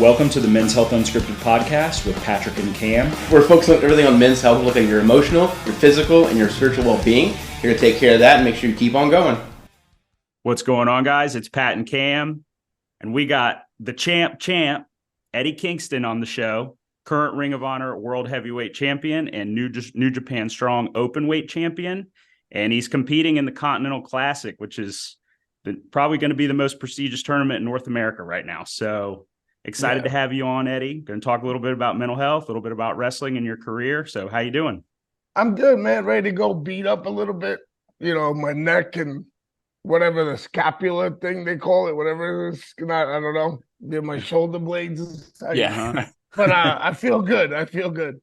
Welcome to the Men's Health Unscripted podcast with Patrick and Cam. We're focused on everything on men's health, looking at your emotional, your physical, and your spiritual well-being. Here to take care of that and make sure you keep on going. What's going on, guys? It's Pat and Cam, and we got the champ, Eddie Kingston on the show, current Ring of Honor World Heavyweight Champion and New Japan Strong Openweight Champion, and he's competing in the Continental Classic, which is probably going to be the most prestigious tournament in North America right now. So excited to have you on, Eddie. Going to talk a little bit about mental health, a little bit about wrestling and your career. So how you doing? I'm good, man. Ready to go beat up a little bit. You know, my neck and whatever the scapula thing they call it, whatever it is. I don't know. My shoulder blades. But I feel good.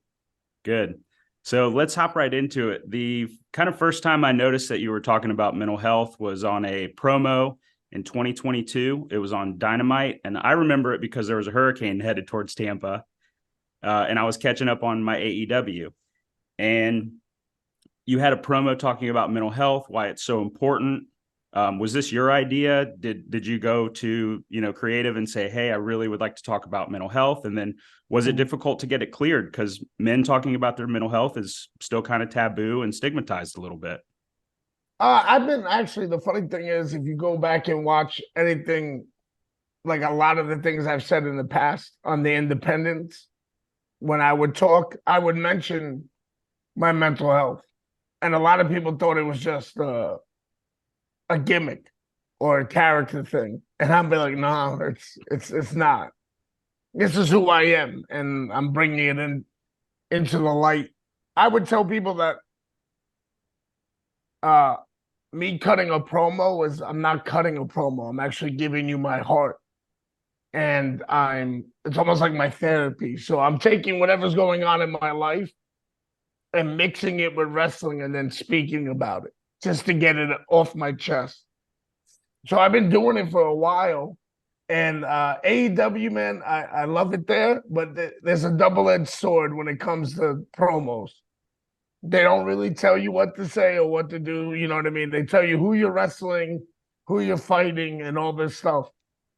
Good. So let's hop right into it. The kind of first time I noticed that you were talking about mental health was on a promo in 2022. It was on Dynamite, and I remember it because there was a hurricane headed towards Tampa, and I was catching up on my AEW. And you had a promo talking about mental health, why it's so important. Was this your idea? Did you go to, creative and say, hey, I really would like to talk about mental health? And then was it difficult to get it cleared? Because men talking about their mental health is still kind of taboo and stigmatized a little bit. The funny thing is, if you go back and watch anything, like a lot of the things I've said in the past on the independents, when I would talk, I would mention my mental health. And a lot of people thought it was just a gimmick or a character thing. And I'd be like, no, it's not. This is who I am, and I'm bringing it into the light. I would tell people that me cutting a promo is, I'm not cutting a promo. I'm actually giving you my heart. And it's almost like my therapy. So I'm taking whatever's going on in my life and mixing it with wrestling and then speaking about it just to get it off my chest. So I've been doing it for a while. And AEW, man, I love it there, but there's a double-edged sword when it comes to promos. They don't really tell you what to say or what to do, you know what I mean? They tell you who you're wrestling, who you're fighting, and all this stuff.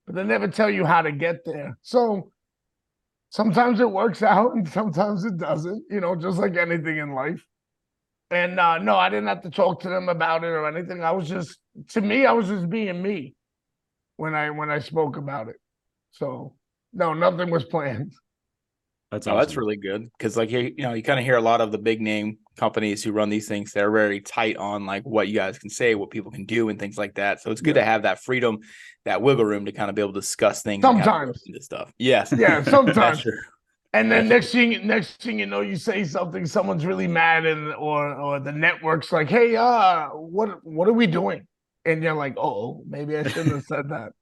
But they never tell you how to get there. So sometimes it works out and sometimes it doesn't, just like anything in life. And no, I didn't have to talk to them about it or anything. I was just being me when I spoke about it. So no, nothing was planned. That's awesome. That's really good, because you kind of hear a lot of the big name companies who run these things. They're very tight on like what you guys can say, what people can do, and things like that. So it's good to have that freedom, that wiggle room to kind of be able to discuss things. Sometimes and stuff. Yes. Yeah. Sometimes. And then next thing you know, you say something, someone's really mad, or the network's like, hey, what are we doing? And you're like, oh, maybe I shouldn't have said that.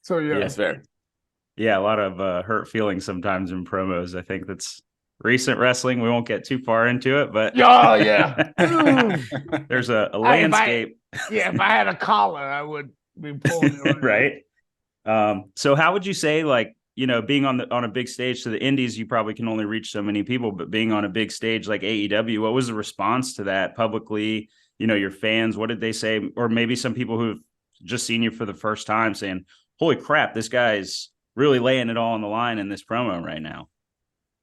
So yeah. Yes, fair. Yeah, a lot of hurt feelings sometimes in promos. I think that's recent wrestling. We won't get too far into it, but there's a landscape. If I had a collar, I would be pulling it right. So how would you say, being on a big stage, to the indies, you probably can only reach so many people, but being on a big stage like AEW, what was the response to that publicly? Your fans, what did they say? Or maybe some people who've just seen you for the first time saying, holy crap, this guy's really laying it all on the line in this promo right now.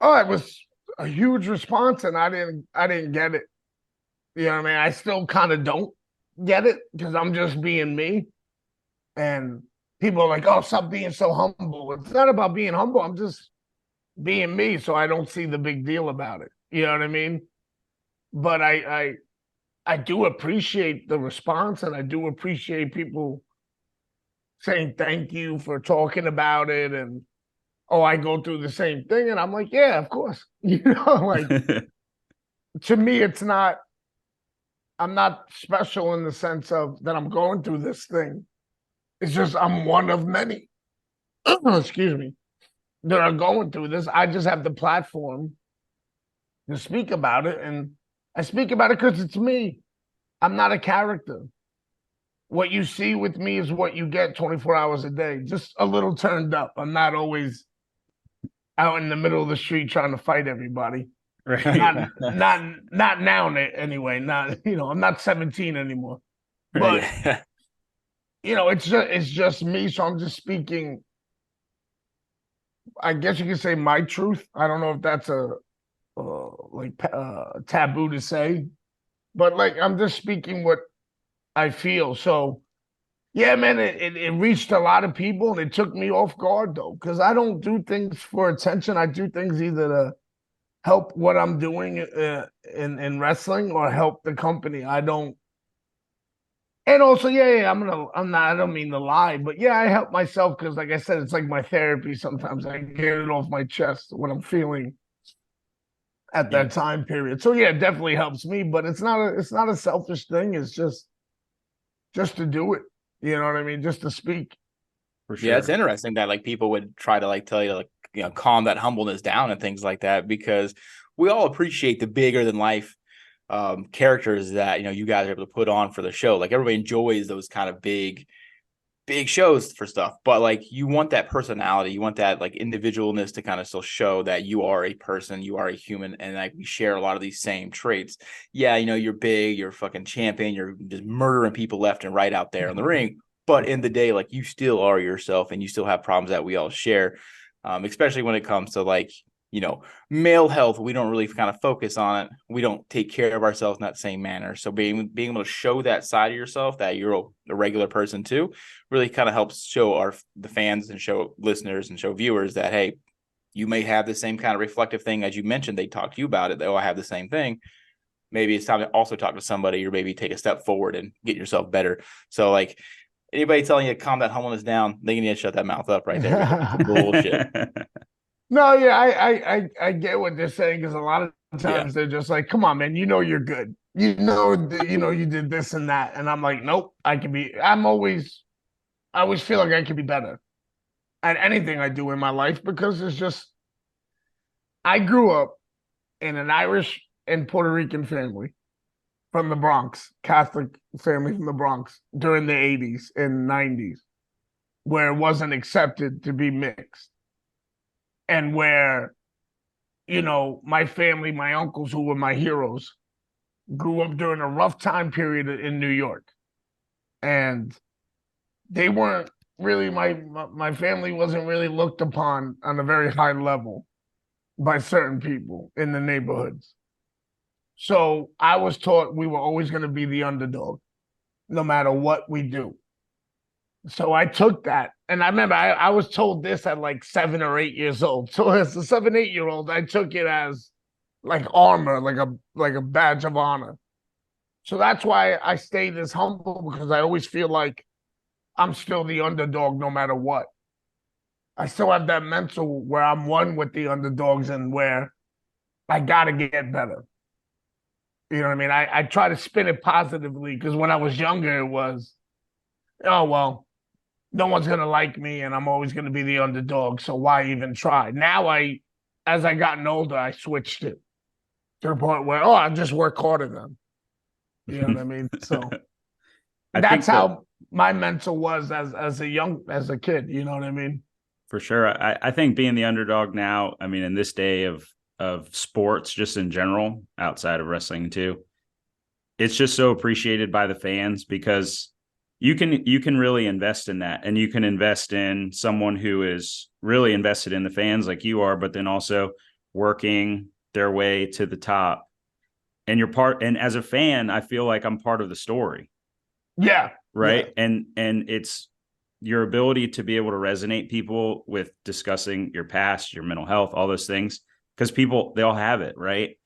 Oh, it was a huge response, and I didn't get it. You know what I mean? I still kind of don't get it because I'm just being me. And people are like, oh, stop being so humble. It's not about being humble. I'm just being me, so I don't see the big deal about it. You know what I mean? But I do appreciate the response, and I do appreciate people saying thank you for talking about it, and I go through the same thing, and I'm like, yeah, of course. To me, I'm not special in the sense of that I'm going through this thing. It's just I'm one of many, excuse me, that are going through this. I just have the platform to speak about it, and I speak about it because it's me. I'm not a character. What you see with me is what you get 24 hours a day, just a little turned up. I'm not always out in the middle of the street trying to fight everybody. Right. Not now anyway. I'm not 17 anymore. But Right. it's just me. So I'm just speaking. I guess you could say my truth. I don't know if that's a taboo to say, but like I'm just speaking what I feel. So yeah, man, it reached a lot of people and it took me off guard though, because I don't do things for attention. I do things either to help what I'm doing in wrestling or help the company. I don't. And also, yeah, I'm not. I don't mean to lie, but yeah, I help myself because, like I said, it's like my therapy. Sometimes I get it off my chest what I'm feeling at Yeah, that time period. So yeah, it definitely helps me, but it's not a selfish thing. It's just to do it. You know what I mean? Just to speak. for Yeah, it's sure. interesting that like people would try to like tell you to like calm that humbleness down and things like that, because we all appreciate the bigger than life characters that you guys are able to put on for the show. Like everybody enjoys those kind of big shows for stuff, but like you want that personality, you want that like individualness to kind of still show that you are a person, you are a human, and like we share a lot of these same traits. Yeah, you're big, you're a fucking champion, you're just murdering people left and right out there in the ring, but in the day, like you still are yourself and you still have problems that we all share. Especially when it comes to like male health, we don't really kind of focus on it. We don't take care of ourselves in that same manner. So being able to show that side of yourself, that you're a regular person too, really kind of helps show the fans and show listeners and show viewers that, hey, you may have the same kind of reflective thing as you mentioned. They talk to you about it. Oh, I have the same thing. Maybe it's time to also talk to somebody, or maybe take a step forward and get yourself better. So like anybody telling you to calm that humbleness down, they need to shut that mouth up right there. Bullshit. No, yeah, I get what they're saying because a lot of Yeah. times they're just like, "Come on, man, you're good. You did this and that," and I'm like, "Nope, I can be. I always feel like I could be better at anything I do in my life because it's just I grew up in an Irish and Puerto Rican family from the Bronx, Catholic family from the Bronx during the 80s and 90s, where it wasn't accepted to be mixed, and where my family, my uncles who were my heroes, grew up during a rough time period in New York. And they weren't really my family wasn't really looked upon on a very high level by certain people in the neighborhoods. So I was taught we were always going to be the underdog, no matter what we do. So I took that. And I remember I was told this at like 7 or 8 years old. So as a 7, 8 year old, I took it as like armor, like a badge of honor. So that's why I stay this humble, because I always feel like I'm still the underdog no matter what. I still have that mental where I'm one with the underdogs and where I gotta get better. You know what I mean? I try to spin it positively because when I was younger, it was, oh well, no one's gonna like me and I'm always gonna be the underdog. So why even try? Now as I gotten older, I switched it to the point where, oh, I just work harder then. You know what I mean? So that's how my mental was as a kid. You know what I mean? For sure. I think being the underdog now, I mean, in this day of sports, just in general, outside of wrestling too, it's just so appreciated by the fans because you can really invest in that, and you can invest in someone who is really invested in the fans like you are, but then also working their way to the top. And and as a fan, I feel like I'm part of the story. Yeah. Right. Yeah. And it's your ability to be able to resonate people with discussing your past, your mental health, all those things, because they all have it. Right.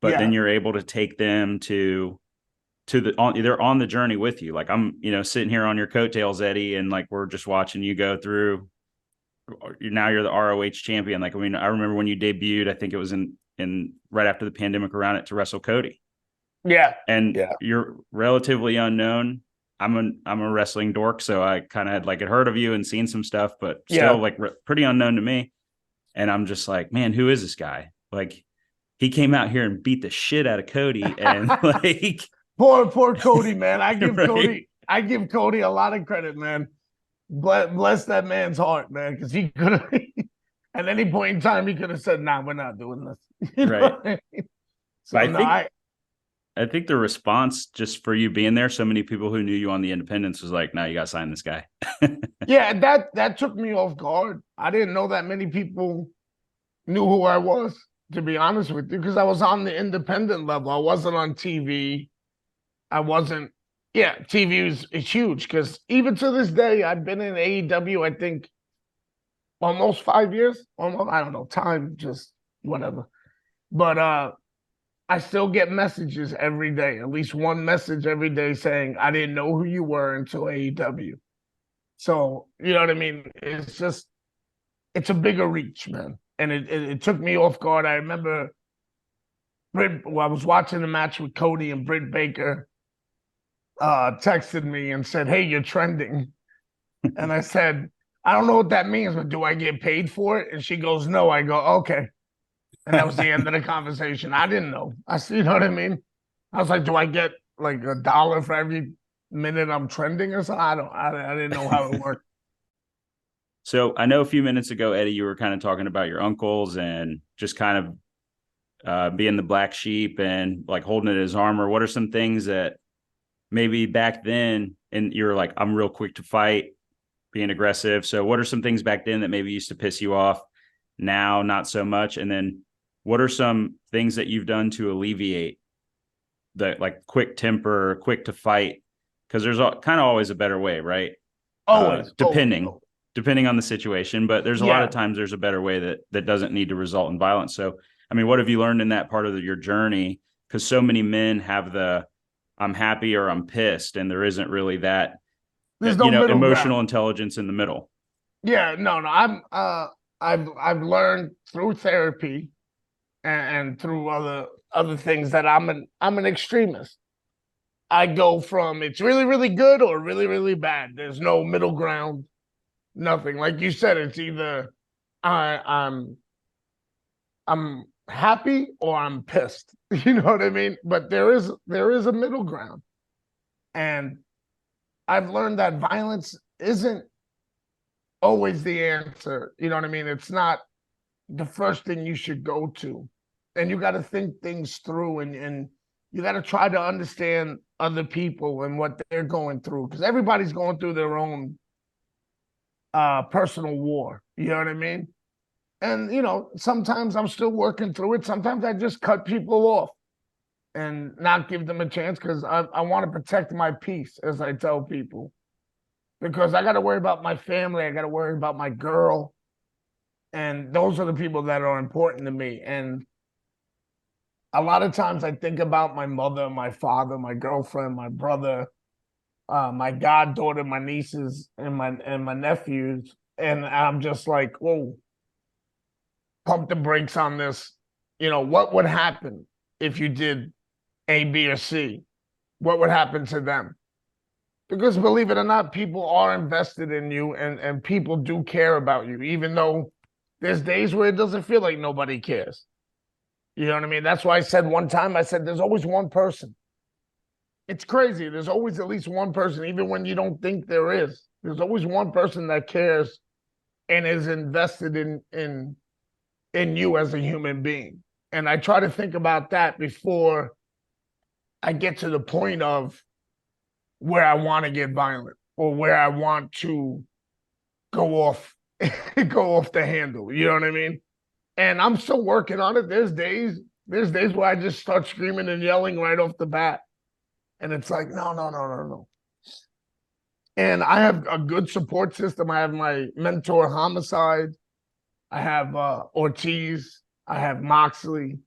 But then you're able to take them they're on the journey with you. Like I'm, sitting here on your coattails, Eddie, and like, we're just watching you go through. Now you're the ROH champion. Like, I mean, I remember when you debuted, I think it was in right after the pandemic around it, to wrestle Cody. Yeah. And you're relatively unknown. I'm a wrestling dork, so I kind of had heard of you and seen some stuff, but still pretty unknown to me. And I'm just like, man, who is this guy? Like, he came out here and beat the shit out of Cody, and like, poor Cody, man. I give right? Cody a lot of credit, man. Bless that man's heart, man, because he could have at any point in time he could have said, "Nah, we're not doing this." Right. I mean? So I think the response just for you being there, so many people who knew you on the independents was like, no, you got to sign this guy. Yeah, that took me off guard. I didn't know that many people knew who I was, to be honest with you, because I was on the independent level. I wasn't on TV. I wasn't, yeah, TV is huge because even to this day, I've been in AEW, I think, almost 5 years. Almost, I don't know, time, just whatever. But I still get messages every day, at least one message every day saying, I didn't know who you were until AEW. So, you know what I mean? It's a bigger reach, man. And it took me off guard. I remember I was watching the match with Cody and Britt Baker texted me and said, hey, you're trending. And I said, I don't know what that means, but do I get paid for it? And she goes, no. I go, okay. And that was the end of the conversation. I didn't know. You know what I mean? I was like, do I get like $1 for every minute I'm trending or something? I didn't know how it worked. So I know a few minutes ago, Eddie, you were kind of talking about your uncles and just kind of being the black sheep and like holding it as armor. What are some things that maybe back then, and you're like, I'm real quick to fight, being aggressive. So what are some things back then that maybe used to piss you off? Now, not so much. And then what are some things that you've done to alleviate the like quick temper, quick to fight? Because there's kind of always a better way, right? Always. Depending on the situation. But there's a lot of times there's a better way that doesn't need to result in violence. So, I mean, what have you learned in that part of your journey? Because so many men have the I'm happy or I'm pissed, and there isn't really that, there's no emotional ground. Intelligence in the middle. Yeah, no. I've learned through therapy and through other things that I'm an extremist. I go from it's really, really good or really, really bad. There's no middle ground, nothing. Like you said, it's either I'm happy or I'm pissed. You know what I mean? But there is a middle ground. And I've learned that violence isn't always the answer. You know what I mean? It's not the first thing you should go to. And you got to think things through and you got to try to understand other people and what they're going through, because everybody's going through their own personal war. You know what I mean? And, sometimes I'm still working through it. Sometimes I just cut people off and not give them a chance because I want to protect my peace, as I tell people, because I got to worry about my family. I got to worry about my girl. And those are the people that are important to me. And a lot of times I think about my mother, my father, my girlfriend, my brother, my goddaughter, my nieces, and my nephews. And I'm just like, whoa, pump the brakes on this. What would happen if you did A, B, or C? What would happen to them? Because believe it or not, people are invested in you and people do care about you, even though there's days where it doesn't feel like nobody cares. You know what I mean? That's why I said one time, there's always one person. It's crazy. There's always at least one person, even when you don't think there is. There's always one person that cares and is invested in you as a human being. And I try to think about that before I get to the point of where I want to get violent or where I want to go off the handle. You know what I mean? And I'm still working on it. There's days where I just start screaming and yelling right off the bat. And it's like, no. And I have a good support system. I have my mentor, Homicide. I have Ortiz. I have Moxley.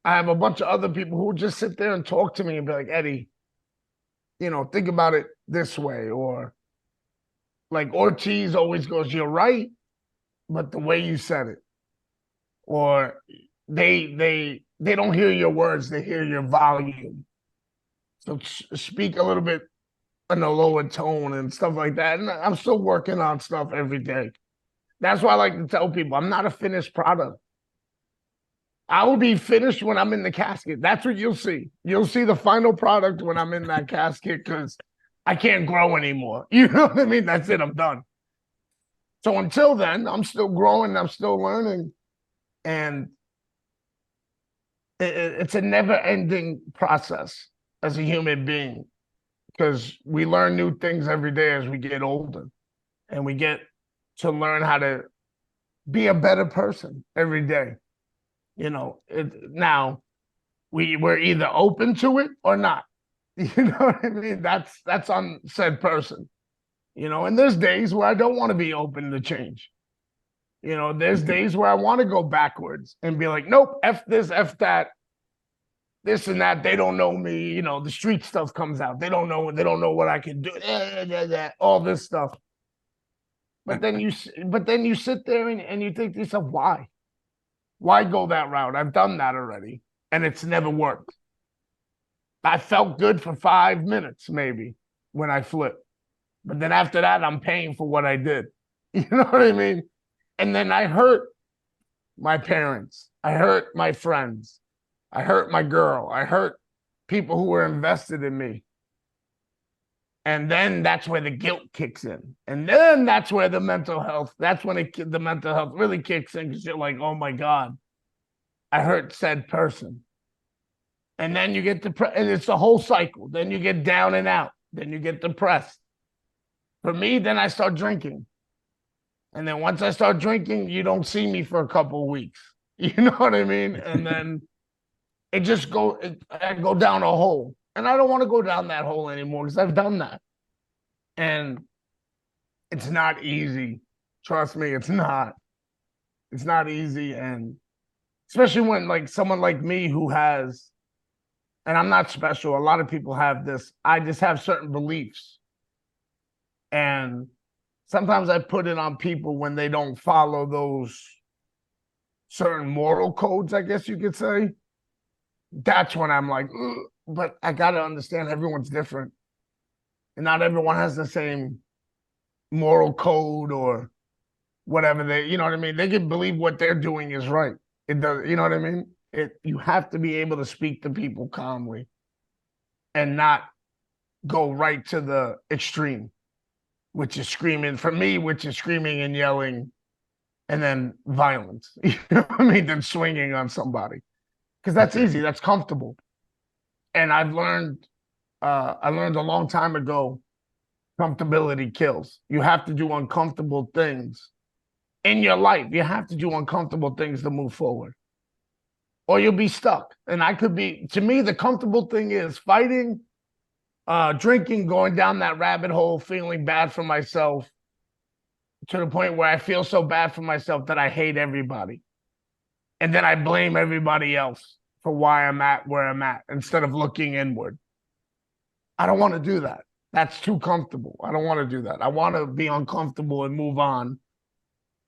I have a bunch of other people who just sit there and talk to me and be like, Eddie, think about it this way. Or like Ortiz always goes, you're right, but the way you said it. Or they don't hear your words, they hear your volume. So speak a little bit in a lower tone and stuff like that. And I'm still working on stuff every day. That's why I like to tell people I'm not a finished product. I will be finished when I'm in the casket. That's what you'll see. You'll see the final product when I'm in that casket because I can't grow anymore. You know what I mean? That's it. I'm done. So until then, I'm still growing. I'm still learning. And it's a never-ending process as a human being, because we learn new things every day as we get older, and we get to learn how to be a better person every day. Now we're either open to it or not. You know what I mean? That's on said person. And there's days where I don't want to be open to change. There's days where I want to go backwards and be like, nope, F this, F that, this and that. They don't know me. The street stuff comes out. They don't know what I can do. All this stuff. But then you sit there and you think to yourself, why? Why go that route? I've done that already, and it's never worked. I felt good for 5 minutes, maybe, when I flipped. But then after that, I'm paying for what I did. You know what I mean? And then I hurt my parents. I hurt my friends. I hurt my girl. I hurt people who were invested in me. And then that's where the guilt kicks in. And then that's where the mental health, the mental health really kicks in, because you're like, oh my God, I hurt said person. And then you get depressed, and it's the whole cycle. Then you get down and out. Then you get depressed. For me, then I start drinking. And then once I start drinking, you don't see me for a couple of weeks. You know what I mean? And then I go down a hole. And I don't want to go down that hole anymore, because I've done that. And it's not easy. Trust me, it's not. It's not easy. And especially when like someone like me who has, and I'm not special, a lot of people have this, I just have certain beliefs. And sometimes I put it on people when they don't follow those certain moral codes, I guess you could say. That's when I'm like, ugh. But I got to understand everyone's different. And not everyone has the same moral code or whatever you know what I mean? They can believe what they're doing is right. It does, you know what I mean? You have to be able to speak to people calmly and not go right to the extreme, which is screaming, for me, which is screaming and yelling and then violence. You know what I mean? Then swinging on somebody. Because that's easy, that's comfortable. And I learned a long time ago, comfortability kills. You have to do uncomfortable things in your life. You have to do uncomfortable things to move forward, or you'll be stuck. And to me, the comfortable thing is fighting, drinking, going down that rabbit hole, feeling bad for myself to the point where I feel so bad for myself that I hate everybody. And then I blame everybody else for why I'm at where I'm at, instead of looking inward. I don't want to do that. That's too comfortable. I don't want to do that. I want to be uncomfortable and move on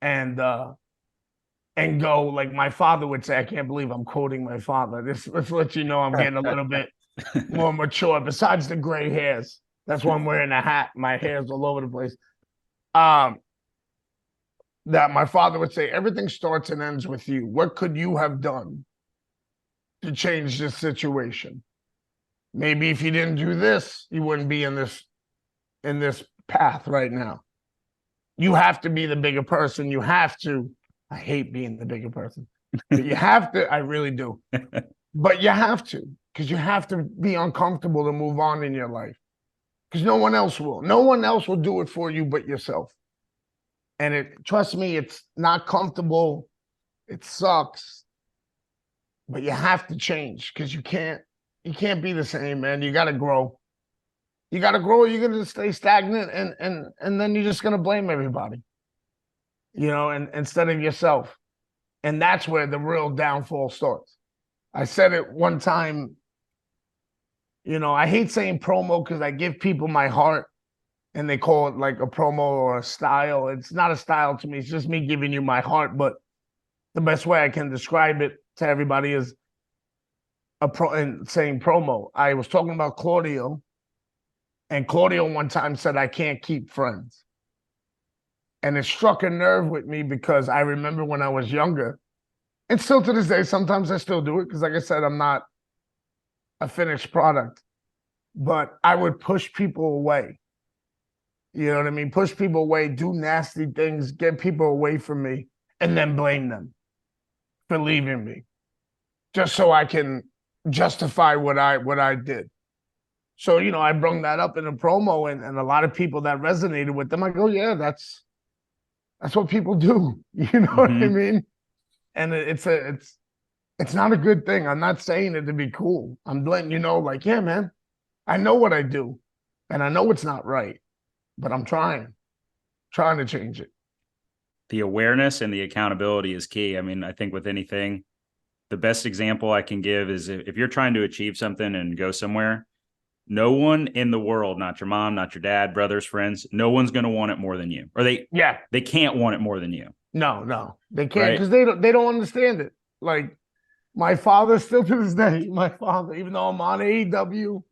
and go, like my father would say. I can't believe I'm quoting my father. This lets you know I'm getting a little bit more mature, besides the gray hairs. That's why I'm wearing a hat. My hair's all over the place. That my father would say, everything starts and ends with you. What could you have done to change this situation? Maybe if you didn't do this, you wouldn't be in this path right now. You have to be the bigger person. You have to. I hate being the bigger person. But you have to. I really do. But you have to, because you have to be uncomfortable to move on in your life. Because no one else will. No one else will do it for you but yourself. And trust me, it's not comfortable. It sucks. But you have to change, because you can't be the same, man. You got to grow. You got to grow, or you're going to stay stagnant, and then you're just going to blame everybody, and instead of yourself. And that's where the real downfall starts. I said it one time, I hate saying promo, because I give people my heart and they call it like a promo or a style. It's not a style to me. It's just me giving you my heart. But the best way I can describe it to everybody is saying promo. I was talking about Claudio, and Claudio one time said, I can't keep friends. And it struck a nerve with me, because I remember when I was younger, and still to this day, sometimes I still do it, because like I said, I'm not a finished product, but I would push people away. You know what I mean? Push people away, do nasty things, get people away from me, and then blame them for leaving me. just so I can justify what I did. So, I brung that up in a promo, and a lot of people that resonated with them, I go, yeah, that's what people do. You know what I mean? And it's not a good thing. I'm not saying it to be cool. I'm letting you know, like, yeah, man, I know what I do, and I know it's not right, but I'm trying to change it. The awareness and the accountability is key. I mean, I think with anything, the best example I can give is if you're trying to achieve something and go somewhere, no one in the world, not your mom, not your dad, brothers, friends, no one's going to want it more than you, or they can't want it more than you. No, they can't, because they don't understand it. Like, my father still to this day, even though I'm on AEW, you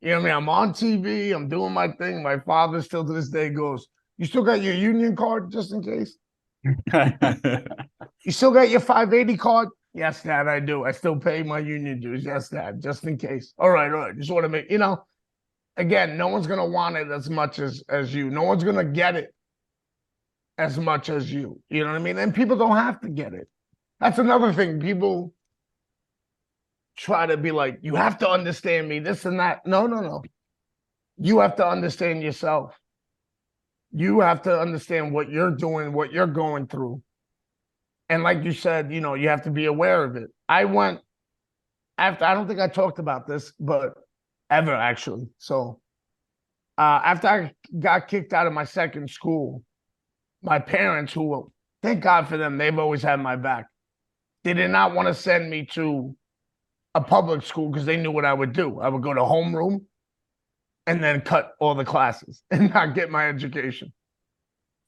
know what I mean, I'm on TV, I'm doing my thing. My father still to this day goes, "You still got your union card just in case? You still got your 580 card?" "Yes, Dad, I do. I still pay my union dues." "Yes, Dad, just in case." All right. Just want to make, again, no one's going to want it as much as you. No one's going to get it as much as you. You know what I mean? And people don't have to get it. That's another thing. People try to be like, you have to understand me, this and that. No. You have to understand yourself. You have to understand what you're doing, what you're going through. And like you said, you have to be aware of it. I went after, I don't think I talked about this, but ever actually. So after I got kicked out of my second school, my parents, who, thank God for them, they've always had my back. They did not want to send me to a public school because they knew what I would do. I would go to homeroom and then cut all the classes and not get my education.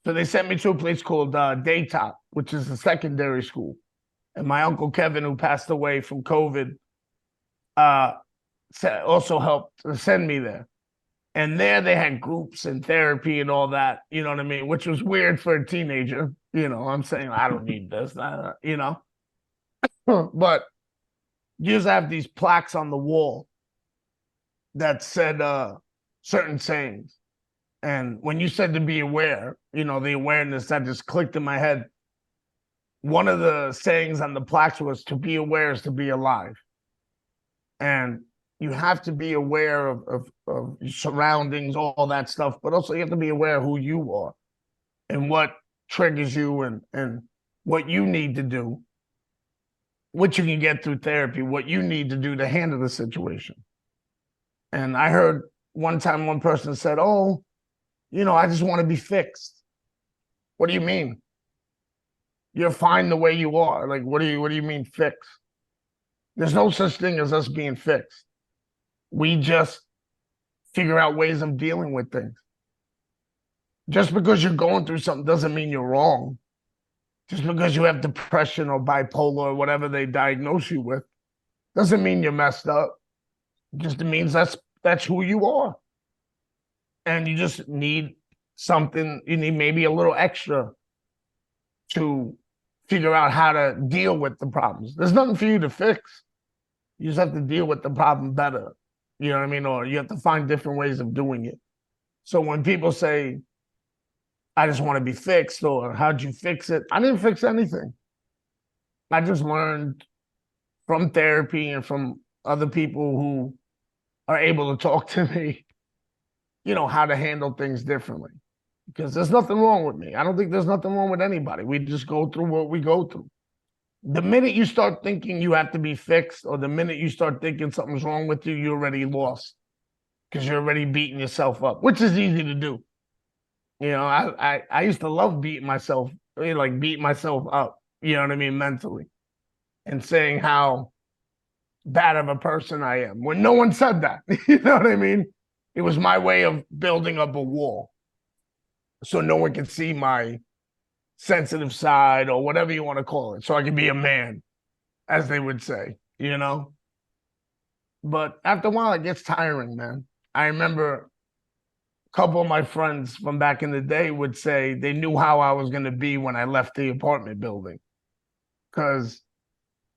So they sent me to a place called Daytop, which is a secondary school. And my Uncle Kevin, who passed away from COVID, also helped send me there. And there they had groups and therapy and all that, you know what I mean? Which was weird for a teenager. I'm saying, I don't need this, But you just have these plaques on the wall that said certain sayings. And when you said to be aware, the awareness, that just clicked in my head. One of the sayings on the plaques was, to be aware is to be alive. And you have to be aware of your surroundings, all that stuff, but also you have to be aware of who you are and what triggers you and what you need to do, what you can get through therapy, what you need to do to handle the situation. And I heard one time one person said, "Oh, I just want to be fixed." What do you mean? You're fine the way you are. Like, what do you mean fixed? There's no such thing as us being fixed. We just figure out ways of dealing with things. Just because you're going through something doesn't mean you're wrong. Just because you have depression or bipolar or whatever they diagnose you with doesn't mean you're messed up. It just means that's who you are. And you just need something, you need maybe a little extra to figure out how to deal with the problems. There's nothing for you to fix. You just have to deal with the problem better. You know what I mean? Or you have to find different ways of doing it. So when people say, "I just want to be fixed," or "How'd you fix it?" I didn't fix anything. I just learned from therapy and from other people who are able to talk to me, how to handle things differently. Because there's nothing wrong with me. I don't think there's nothing wrong with anybody. We just go through what we go through. The minute you start thinking you have to be fixed, or the minute you start thinking something's wrong with you, you're already lost. Because you're already beating yourself up, which is easy to do. I used to love beating myself, beating myself up, mentally. And saying how bad of a person I am, when no one said that. You know what I mean? It was my way of building up a wall so no one can see my sensitive side, or whatever you want to call it, so I can be a man, as they would say, But after a while, it gets tiring, man. I remember a couple of my friends from back in the day would say they knew how I was going to be when I left the apartment building. Because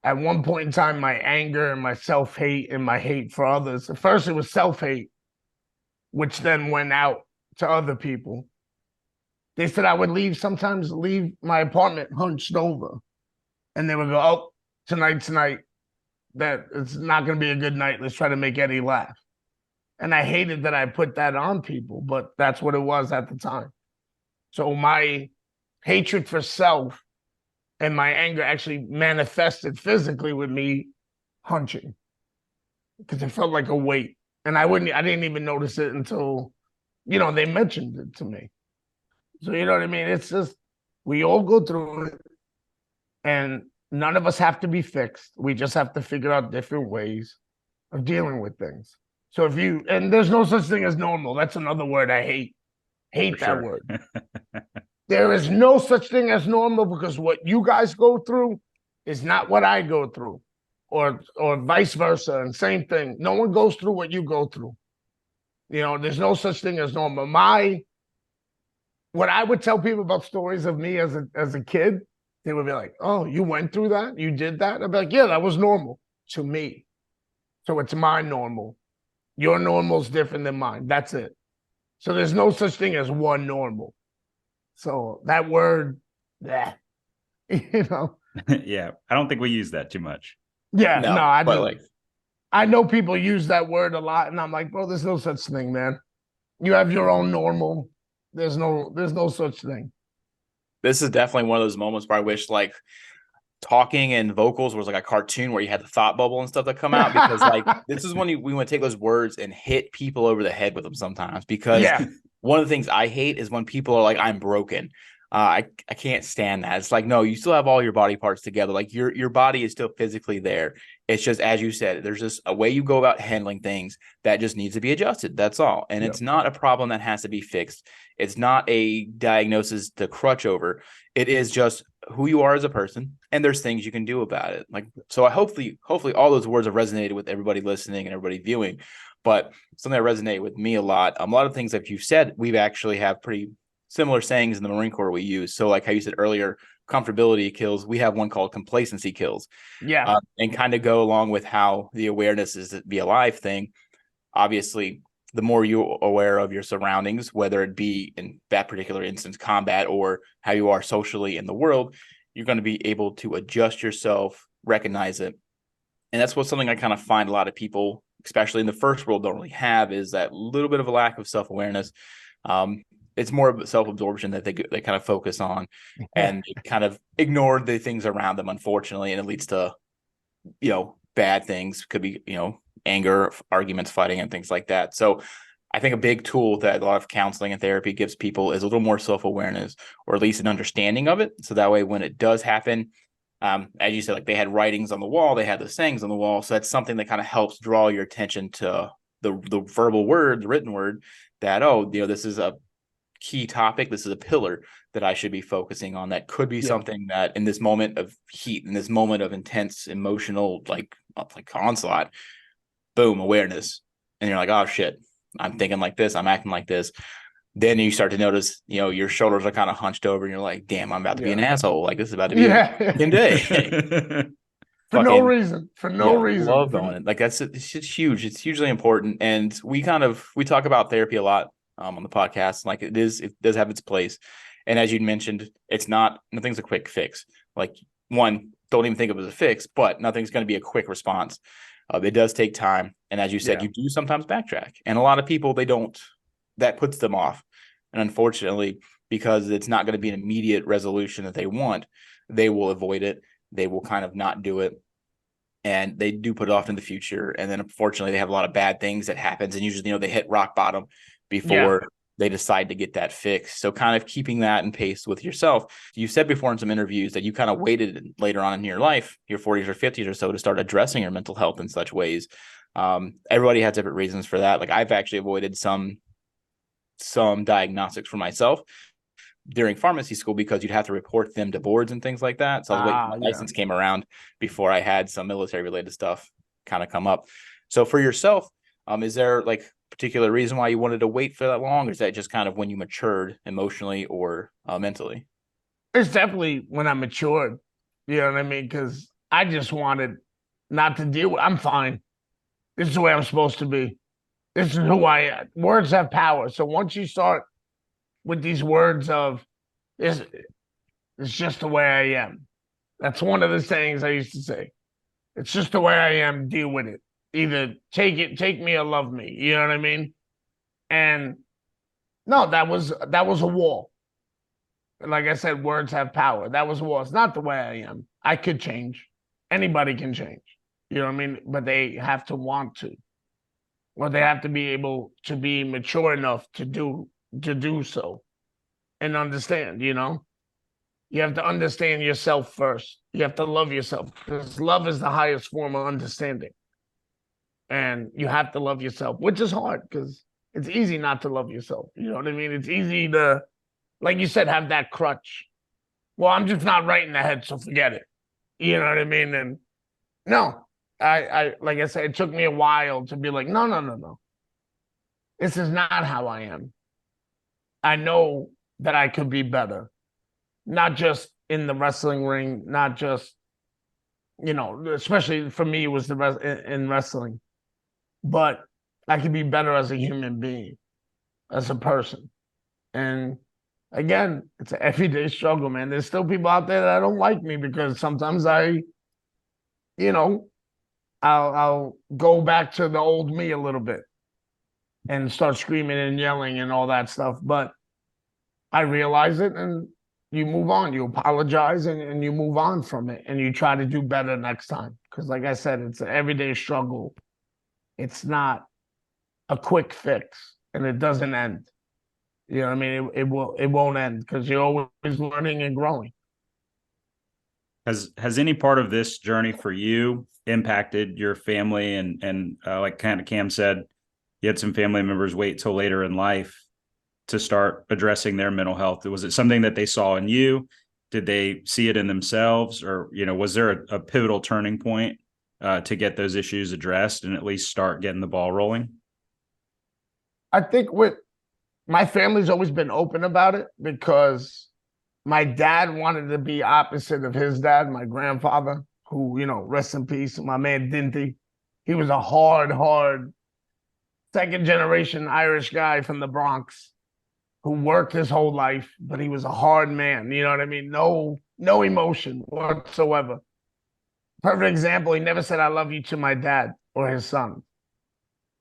at one point in time, my anger and my self-hate and my hate for others, at first it was self-hate, which then went out to other people. They said I would leave my apartment hunched over. And they would go, "Oh, tonight's night. that it's not going to be a good night. Let's try to make Eddie laugh. And I hated that I put that on people, but that's what it was at the time. So my hatred for self and my anger actually manifested physically with me hunching, because it felt like a weight. And I didn't even notice it until, they mentioned it to me. So, you know what I mean? It's just, we all go through it, and none of us have to be fixed. We just have to figure out different ways of dealing with things. So and there's no such thing as normal. That's another word I hate. Hate that word. There is no such thing as normal, because what you guys go through is not what I go through, or vice versa. And same thing. No one goes through what you go through. There's no such thing as normal. What I would tell people about stories of me as a kid, they would be like, "Oh, you went through that? You did that?" I'd be like, "Yeah, that was normal to me. So it's my normal. Your normal's different than mine. That's it. So there's no such thing as one normal." So that word, yeah, Yeah, I don't think we use that too much. Yeah, no, I but don't. I know people use that word a lot, and I'm like, bro, there's no such thing, man. You have your own normal. There's no such thing. This is definitely one of those moments where I wish like talking and vocals was like a cartoon where you had the thought bubble and stuff that come out, because like this is when we want to take those words and hit people over the head with them sometimes, because one of the things I hate is when people are like, I'm broken. I can't stand that. It's like, no, you still have all your body parts together. Like your body is still physically there. It's just, as you said, there's just a way you go about handling things that just needs to be adjusted. That's all. And it's not a problem that has to be fixed. It's not a diagnosis to crutch over. It is just who you are as a person, and there's things you can do about it. Like, so I hopefully all those words have resonated with everybody listening and everybody viewing. But something that resonated with me a lot of things that you've said, we've actually have pretty similar sayings in the Marine Corps we use. So like how you said earlier, comfortability kills. We have one called complacency kills. Yeah. And kind of go along with how the awareness is to be alive thing. Obviously, the more you're aware of your surroundings, whether it be in that particular instance, combat, or how you are socially in the world, you're going to be able to adjust yourself, recognize it. And that's something I kind of find a lot of people, especially in the first world, don't really have, is that little bit of a lack of self-awareness. It's more of self-absorption that they kind of focus on, and kind of ignore the things around them, unfortunately. And it leads to, bad things. Could be, anger, arguments, fighting, and things like that. So I think a big tool that a lot of counseling and therapy gives people is a little more self-awareness, or at least an understanding of it. So that way, when it does happen, as you said, like they had writings on the wall, they had the sayings on the wall. So that's something that kind of helps draw your attention to the verbal word, the written word, that, this is a key topic. This is a pillar that I should be focusing on. That could be something that in this moment of heat, in this moment of intense emotional, like onslaught, boom, awareness. And you're like, oh shit, I'm thinking like this, I'm acting like this. Then you start to notice, your shoulders are kind of hunched over, and you're like, damn, I'm about to be an asshole. Like, this is about to be a fucking day. For no reason. Love on it. Like it's huge. It's hugely important. And we talk about therapy a lot on the podcast. Like it does have its place. And as you mentioned, nothing's a quick fix. Like, one, don't even think of it as a fix, but nothing's going to be a quick response. It does take time. And as you said, you do sometimes backtrack. And a lot of people, that puts them off. And unfortunately, because it's not going to be an immediate resolution that they want, they will avoid it. They will kind of not do it. And they do put it off in the future. And then unfortunately, they have a lot of bad things that happens. And usually, they hit rock bottom before they decide to get that fixed. So kind of keeping that in pace with yourself. You said before in some interviews that you kind of waited later on in your life, your 40s or 50s or so, to start addressing your mental health in such ways. Everybody has different reasons for that. Like I've actually avoided some diagnostics for myself during pharmacy school, because you'd have to report them to boards and things like that. So I was waiting till my license came around before I had some military related stuff kind of come up. So for yourself, is there like particular reason why you wanted to wait for that long, or is that just kind of when you matured emotionally or mentally? It's definitely when I matured. You know what I mean? Because I just wanted not to deal with. I'm fine. This is the way I'm supposed to be. This is who I am. Words have power. So once you start with these words of it's just the way I am. That's one of the sayings I used to say. It's just the way I am. Deal with it. Either take me or love me. You know what I mean? And no, that was a wall. Like I said, words have power. That was a wall. It's not the way I am. I could change. Anybody can change. You know what I mean? But they have to want to. Or they have to be able to be mature enough to do so and understand, you know? You have to understand yourself first. You have to love yourself because love is the highest form of understanding. And you have to love yourself, which is hard because it's easy not to love yourself. You know what I mean? It's easy to, like you said, have that crutch. Well, I'm just not right in the head, so forget it. You know what I mean? And no, I like I said, it took me a while to be like, no. This is not how I am. I know that I could be better. Not just in the wrestling ring, not just, you know, especially for me, it was in wrestling. But I could be better as a human being, as a person. And again, it's an everyday struggle, man. There's still people out there that don't like me because sometimes you know, I'll go back to the old me a little bit and start screaming and yelling and all that stuff. But I realize it and you move on. You apologize and you move on from it and you try to do better next time. Because like I said, it's an everyday struggle. It's not a quick fix and it doesn't end. You know what I mean? It won't end because you're always learning and growing. Has any part of this journey for you impacted your family and like kind of Cam said, you had some family members wait till later in life to start addressing their mental health? Was it something that they saw in you? Did they see it in themselves? Or, you know, was there a pivotal turning point to get those issues addressed and at least start getting the ball rolling? I think with my family's always been open about it because my dad wanted to be opposite of his dad, my grandfather, who, you know, rest in peace, my man Dinty. He was a hard second generation Irish guy from the Bronx who worked his whole life, but he was a hard man. You know what I mean? No emotion whatsoever. Perfect example, he never said I love you to my dad or his son.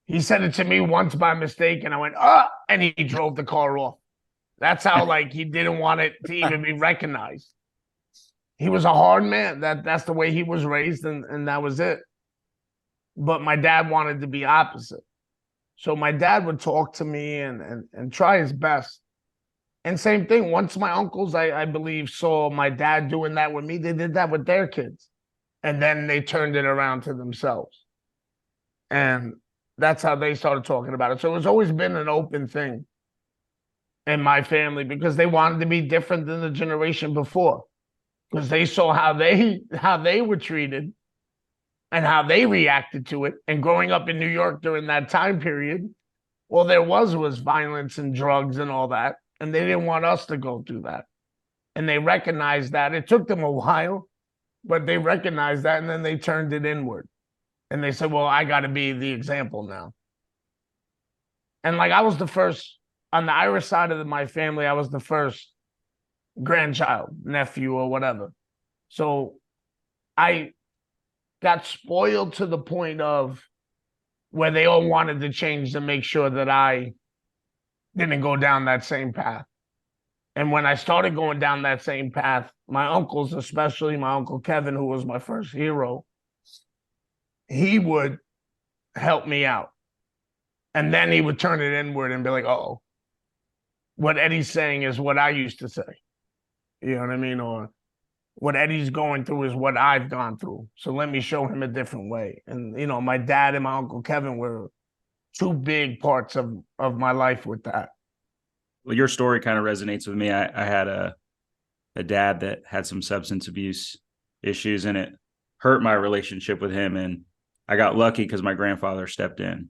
He said it to me once by mistake, and I went, and he drove the car off. That's how, like, he didn't want it to even be recognized. He was a hard man. That's the way he was raised, and that was it. But my dad wanted to be opposite. So my dad would talk to me and try his best. And same thing, once my uncles, I believe, saw my dad doing that with me, they did that with their kids. And then they turned it around to themselves. And that's how they started talking about it. So it's always been an open thing in my family because they wanted to be different than the generation before. Because they saw how they were treated and how they reacted to it. And growing up in New York during that time period, all there was violence and drugs and all that. And they didn't want us to go through that. And they recognized that. It took them a while, but they recognized that and then they turned it inward. And they said, well, I got to be the example now. And like I was the first, on the Irish side of my family, I was the first grandchild, nephew or whatever. So I got spoiled to the point of where they all wanted to change to make sure that I didn't go down that same path. And when I started going down that same path, my uncles, especially my Uncle Kevin, who was my first hero, he would help me out. And then he would turn it inward and be like, oh, what Eddie's saying is what I used to say. You know what I mean? Or what Eddie's going through is what I've gone through. So let me show him a different way. And, you know, my dad and my Uncle Kevin were two big parts of my life with that. Well, your story kind of resonates with me. I had a dad that had some substance abuse issues, and it hurt my relationship with him. And I got lucky because my grandfather stepped in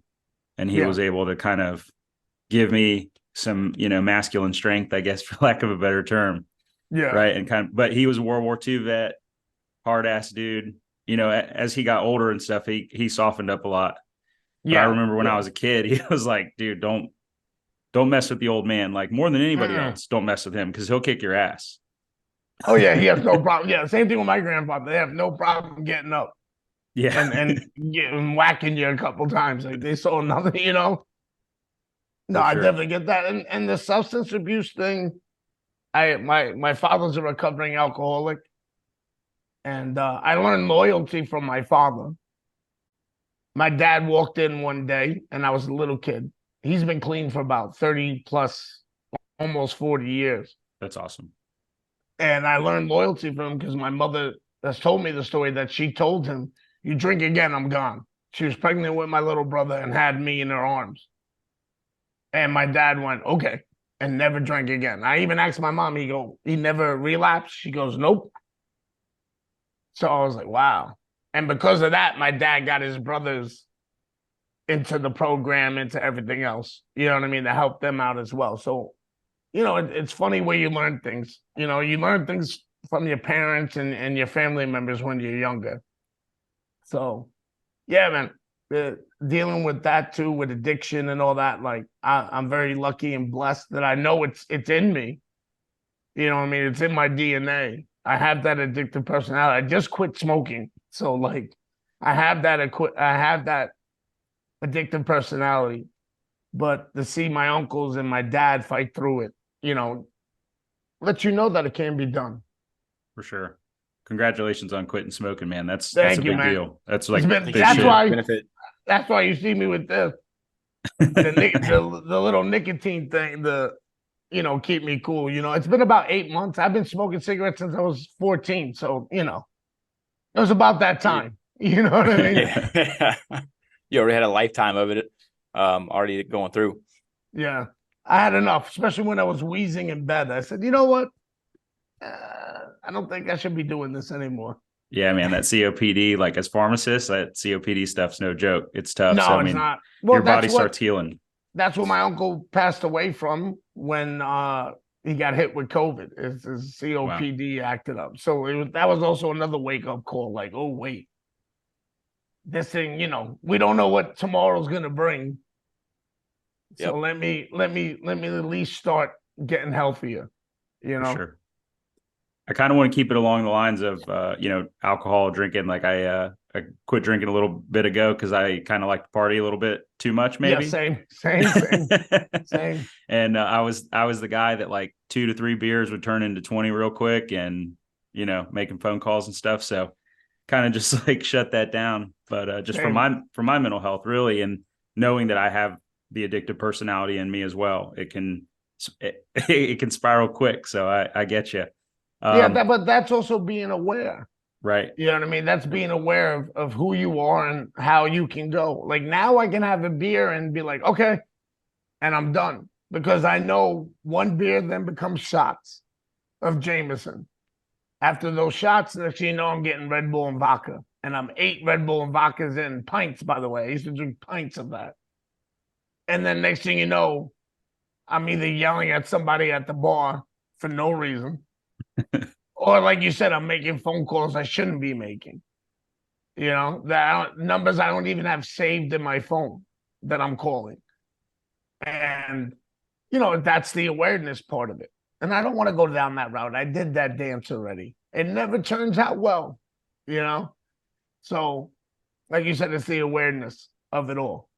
and he was able to kind of give me some, you know, masculine strength, I guess, for lack of a better term. Yeah. Right. And but he was a World War II vet, hard ass dude. You know, as he got older and stuff, he softened up a lot. But I remember when I was a kid, he was like, dude, don't mess with the old man. Like, more than anybody else, don't mess with him because he'll kick your ass. Oh, yeah, he has no problem. Yeah, same thing with my grandfather. They have no problem getting up. Yeah. and whacking you a couple times. Like they saw nothing, you know. No, For I sure. definitely get that. And the substance abuse thing, my father's a recovering alcoholic, and I learned loyalty from my father. My dad walked in one day, and I was a little kid. He's been clean for about 30 plus, almost 40 years. That's awesome. And I learned loyalty from him because my mother has told me the story that she told him, "You drink again, I'm gone." She was pregnant with my little brother and had me in her arms. And my dad went, "Okay," and never drank again. I even asked my mom, he never relapsed? She goes, "Nope." So I was like, wow. And because of that, my dad got his brothers into the program, into everything else, you know what I mean, to help them out as well. So, you know, it's funny where you learn things. You know, you learn things from your parents and your family members when you're younger. So, yeah, man, dealing with that too, with addiction and all that, like I'm very lucky and blessed that I know it's in me. You know what I mean? It's in my DNA. I have that addictive personality. I just quit smoking. So like I have that addictive personality. But to see my uncles and my dad fight through it, you know, let you know that it can be done. For sure. Congratulations on quitting smoking, man. That's a Thank you, big man. deal. That's like Been, big that's shit. why benefit. that's why you see me with this. The little nicotine thing, you know, keep me cool. You know, it's been about 8 months. I've been smoking cigarettes since I was 14. So, you know, it was about that time. You know what I mean? Yeah. You already had a lifetime of it already going through. Yeah. I had enough, especially when I was wheezing in bed. I said, you know what? I don't think I should be doing this anymore. Yeah, man, that COPD, like as pharmacists, that COPD stuff's no joke. It's tough. No, So, I it's mean, not. Well, your body starts healing. that's what my uncle passed away from when he got hit with COVID. His COPD acted up. So that was also another wake up call. Like, oh wait, this thing, you know, we don't know what tomorrow's gonna bring. So let me at least start getting healthier. You know. For sure. I kind of want to keep it along the lines of, you know, alcohol drinking. Like I quit drinking a little bit ago because I kind of like to party a little bit too much, maybe. Yeah, same. And I was the guy that like 2 to 3 beers would turn into 20 real quick, and you know, making phone calls and stuff. So kind of just like shut that down. But just for my mental health, really, and knowing that I have the addictive personality in me as well, it can spiral quick. So I get you. But that's also being aware. Right. You know what I mean? That's being aware of who you are and how you can go. Like now I can have a beer and be like, okay, and I'm done. Because I know one beer then becomes shots of Jameson. After those shots, next thing you know, I'm getting Red Bull and vodka. And I'm 8 Red Bull and vodkas in pints, by the way. I used to drink pints of that. And then next thing you know, I'm either yelling at somebody at the bar for no reason. Or like you said, I'm making phone calls I shouldn't be making. You know, numbers I don't even have saved in my phone that I'm calling. And, you know, that's the awareness part of it. And I don't want to go down that route. I did that dance already. It never turns out well, you know? So, like you said, it's the awareness of it all.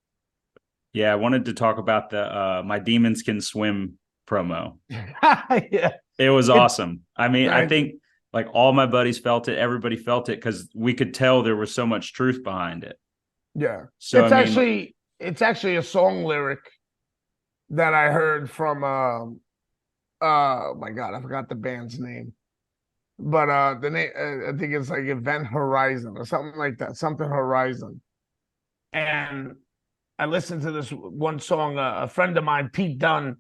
Yeah, I wanted to talk about the My Demons Can Swim promo. Yeah. It was awesome. I mean, I think like all my buddies felt it. Everybody felt it because we could tell there was so much truth behind it. Yeah. So it's actually a song lyric that I heard from oh my God, I forgot the band's name. But the name I think it's like Event Horizon or something like that, something Horizon. And I listened to this one song. A friend of mine, Pete Dunn,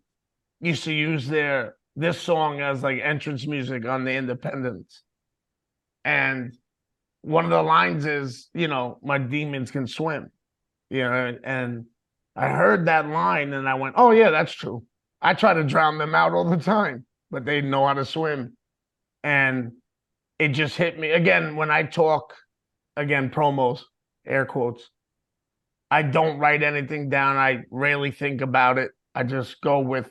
used to use this song as like entrance music on the Independents. And one of the lines is, you know, my demons can swim. You know, and I heard that line and I went, oh yeah, that's true. I try to drown them out all the time, but they know how to swim. And it just hit me again when I talk, again, promos, air quotes. I don't write anything down. I rarely think about it. I just go with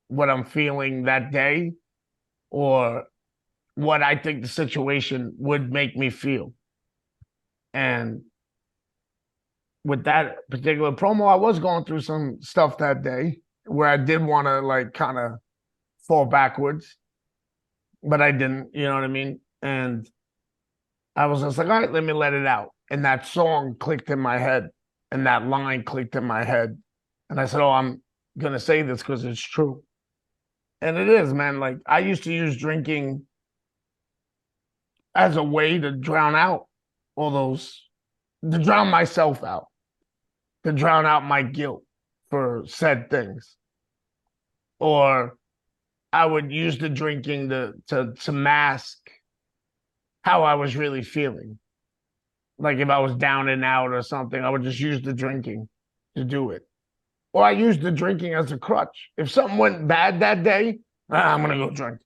what I'm feeling that day or what I think the situation would make me feel. And with that particular promo, I was going through some stuff that day where I did want to like kind of fall backwards, but I didn't, you know what I mean? And I was just like, all right, let me let it out. And that song clicked in my head and that line clicked in my head. And I said, oh, I'm going to say this because it's true. And it is, man. Like, I used to use drinking as a way to drown out all those, to drown myself out, to drown out my guilt for said things. Or I would use the drinking to mask how I was really feeling. Like if I was down and out or something, I would just use the drinking to do it. Or I used the drinking as a crutch. If something went bad that day, I'm going to go drink.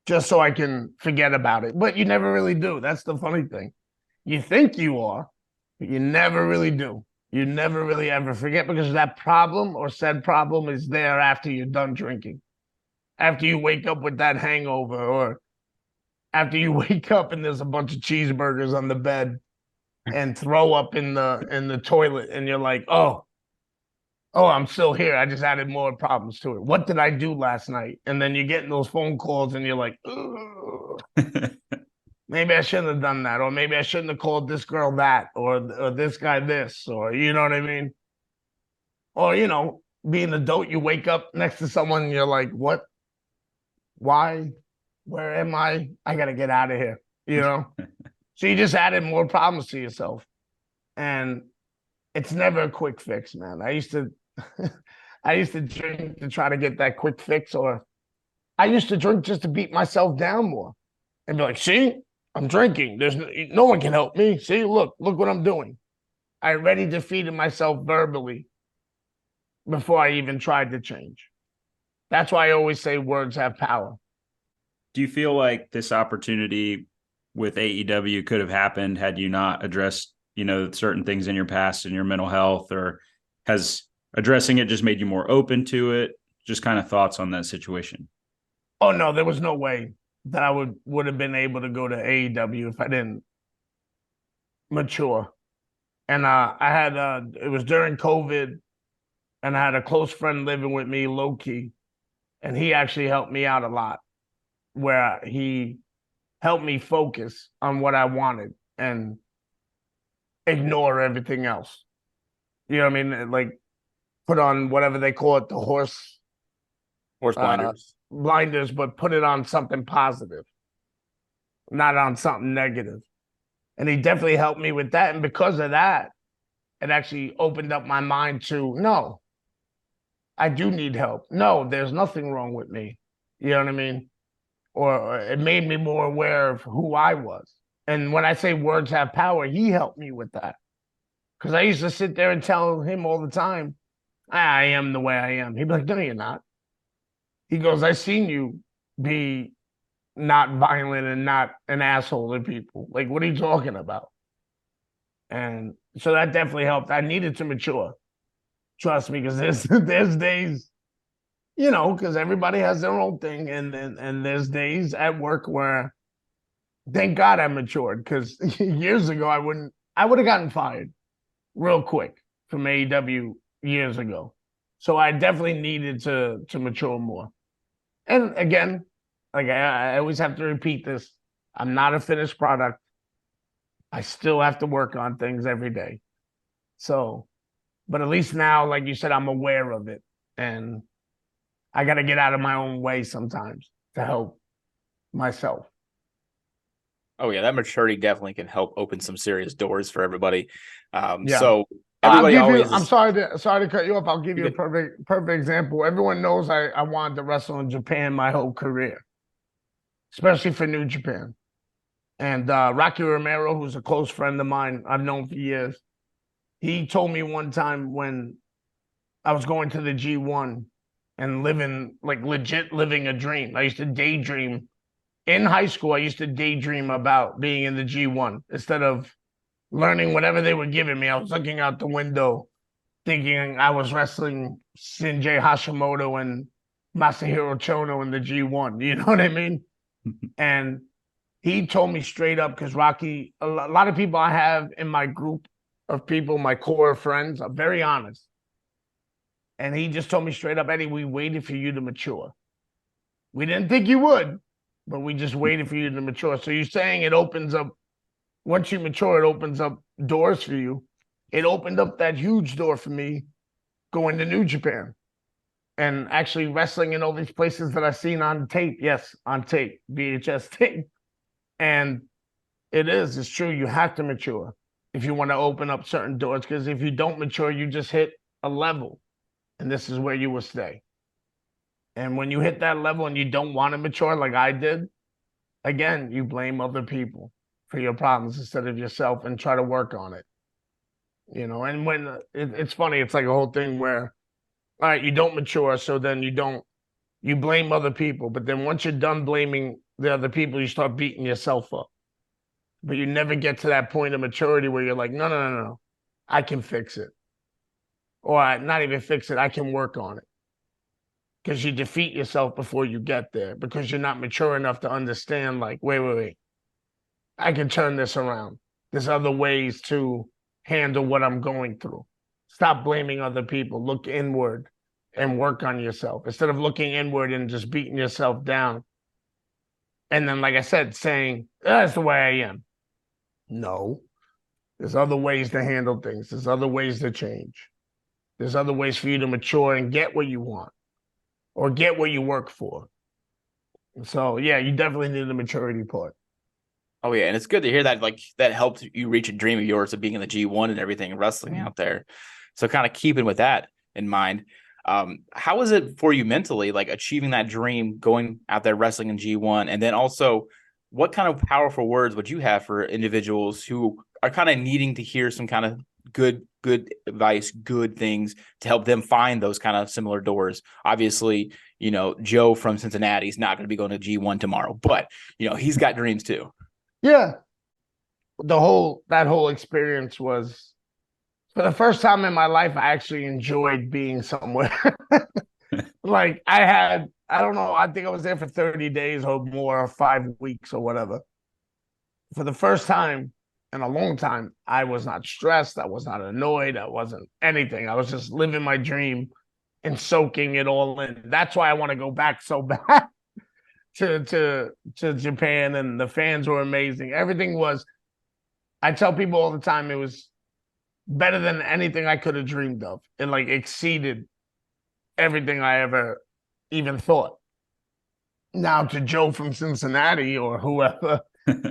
Just so I can forget about it. But you never really do. That's the funny thing. You think you are, but you never really do. You never really ever forget because that problem or said problem is there after you're done drinking. After you wake up with that hangover, or after you wake up and there's a bunch of cheeseburgers on the bed and throw up in the toilet, and you're like, oh, I'm still here. I just added more problems to it. What did I do last night? And then you're getting those phone calls and you're like, maybe I shouldn't have done that, or maybe I shouldn't have called this girl that, or this guy this, or you know what I mean? Or, you know, being an adult, you wake up next to someone and you're like, what? Why? Where am I? I got to get out of here, you know? So you just added more problems to yourself. And it's never a quick fix, man. I used to drink to try to get that quick fix, or I used to drink just to beat myself down more and be like, see, I'm drinking. There's no one can help me. See, look what I'm doing. I already defeated myself verbally before I even tried to change. That's why I always say words have power. Do you feel like this opportunity with AEW could have happened had you not addressed, you know, certain things in your past and your mental health, or has addressing it just made you more open to it? Just kind of thoughts on that situation. Oh no, there was no way that I would have been able to go to AEW if I didn't mature. And I had it was during COVID, and I had a close friend living with me, low key, and he actually helped me out a lot, where he helped me focus on what I wanted and ignore everything else. You know what I mean? Like put on whatever they call it, the horse blinders, but put it on something positive, not on something negative. And he definitely helped me with that. And because of that, it actually opened up my mind to, no, I do need help. No, there's nothing wrong with me. You know what I mean? Or it made me more aware of who I was. And when I say words have power, he helped me with that. Because I used to sit there and tell him all the time, I am the way I am. He'd be like, no, you're not. He goes, I seen you be not violent and not an asshole to people. Like, what are you talking about? And so that definitely helped. I needed to mature. Trust me, because there's days, you know, because everybody has their own thing. And there's days at work where, thank God I matured, because years ago I would have gotten fired real quick from AEW years ago. So I definitely needed to mature more. And again, like I always have to repeat this, I'm not a finished product. I still have to work on things every day. So, but at least now, like you said, I'm aware of it. And I got to get out of my own way sometimes to help myself. Oh yeah, that maturity definitely can help open some serious doors for everybody. Yeah. So everybody I'm sorry to cut you off. I'll give you a perfect example. Everyone knows I wanted to wrestle in Japan my whole career, especially for New Japan. And Rocky Romero, who's a close friend of mine, I've known for years, he told me one time when I was going to the G1 and legit living a dream. I used to daydream. In high school, I used to daydream about being in the G1 instead of learning whatever they were giving me. I was looking out the window thinking I was wrestling Shinjay Hashimoto and Masahiro Chono in the G1. You know what I mean? And he told me straight up, because Rocky, a lot of people I have in my group of people, my core friends, are very honest. And he just told me straight up, Eddie, we waited for you to mature. We didn't think you would, but we just waited for you to mature. So you're saying it opens up, once you mature, it opens up doors for you. It opened up that huge door for me going to New Japan and actually wrestling in all these places that I've seen on tape. Yes, on tape, VHS tape. And it's true. You have to mature if you want to open up certain doors, because if you don't mature, you just hit a level, and this is where you will stay. And when you hit that level and you don't want to mature like I did, again, you blame other people for your problems instead of yourself and try to work on it. And when it's funny, it's like a whole thing where, all right, you don't mature, so then you blame other people. But then once you're done blaming the other people, you start beating yourself up. But you never get to that point of maturity where you're like, no, I can fix it. Or not even fix it, I can work on it. Because you defeat yourself before you get there, because you're not mature enough to understand, like, wait. I can turn this around. There's other ways to handle what I'm going through. Stop blaming other people. Look inward and work on yourself instead of looking inward and just beating yourself down. And then, like I said, saying, that's the way I am. No. There's other ways to handle things. There's other ways to change. There's other ways for you to mature and get what you want or get what you work for. So, yeah, you definitely need the maturity part. Oh, yeah. And it's good to hear that, like, that helped you reach a dream of yours of being in the G1 and everything and wrestling out there. So kind of keeping with that in mind, how was it for you mentally, like achieving that dream, going out there wrestling in G1? And then also, what kind of powerful words would you have for individuals who are kind of needing to hear some kind of good advice, good things to help them find those kind of similar doors? Obviously, Joe from Cincinnati is not going to be going to G1 tomorrow, but he's got dreams too. Yeah. That whole experience was, for the first time in my life, I actually enjoyed being somewhere. Like I don't know, I think I was there for 30 days or more, or 5 weeks or whatever. For the first time in a long time, I was not stressed. I was not annoyed. I wasn't anything. I was just living my dream and soaking it all in. That's why I want to go back so bad to Japan, and the fans were amazing. Everything was, I tell people all the time, it was better than anything I could have dreamed of. It like exceeded everything I ever even thought. Now to Joe from Cincinnati or whoever, you're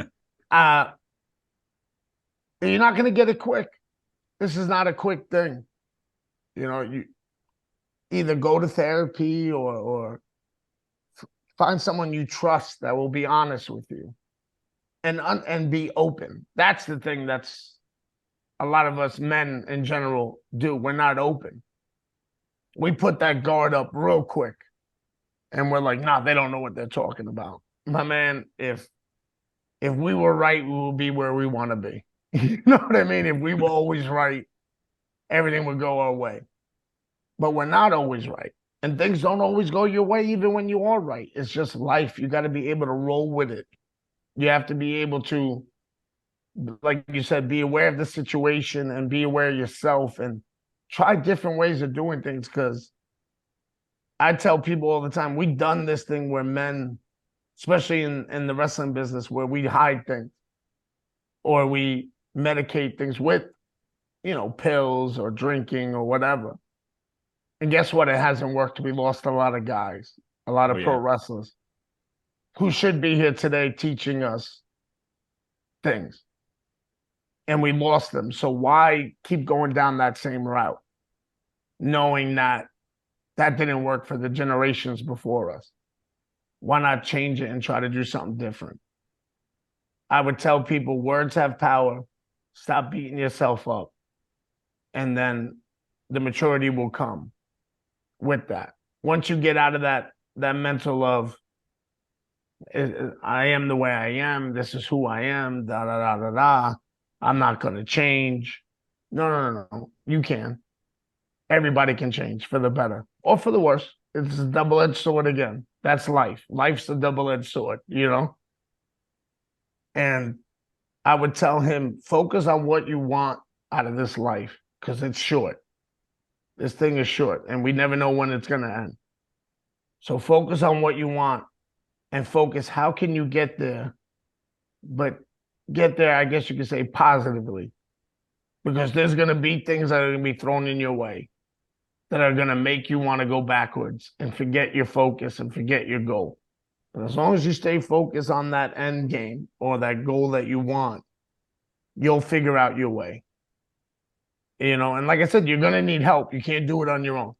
not going to get it quick. This is not a quick thing. You either go to therapy or find someone you trust that will be honest with you and be open. That's the thing that's a lot of us men in general do. We're not open. We put that guard up real quick and we're like, nah, they don't know what they're talking about. My man, if we were right, we will be where we want to be. You know what I mean? If we were always right, everything would go our way. But we're not always right. And things don't always go your way even when you are right. It's just life. You got to be able to roll with it. You have to be able to, like you said, be aware of the situation and be aware of yourself and try different ways of doing things. Because I tell people all the time, we've done this thing where men, especially in the wrestling business, where we hide things or we medicate things with, pills or drinking or whatever. And guess what? It hasn't worked. We lost a lot of guys, a lot of pro wrestlers who should be here today teaching us things. And we lost them. So why keep going down that same route, knowing that didn't work for the generations before us? Why not change it and try to do something different? I would tell people words have power. Stop beating yourself up. And then the maturity will come with that. Once you get out of that mental of, I am the way I am, this is who I am, da da da da da, I'm not going to change. No. You can. Everybody can change for the better or for the worse. It's a double-edged sword again. That's life. Life's a double-edged sword, And I would tell him, focus on what you want out of this life because it's short. This thing is short, and we never know when it's going to end. So focus on what you want and focus how can you get there, but get there, I guess you could say, positively, because there's going to be things that are going to be thrown in your way that are going to make you want to go backwards and forget your focus and forget your goal. But as long as you stay focused on that end game or that goal that you want, you'll figure out your way. And like I said, you're going to need help. You can't do it on your own.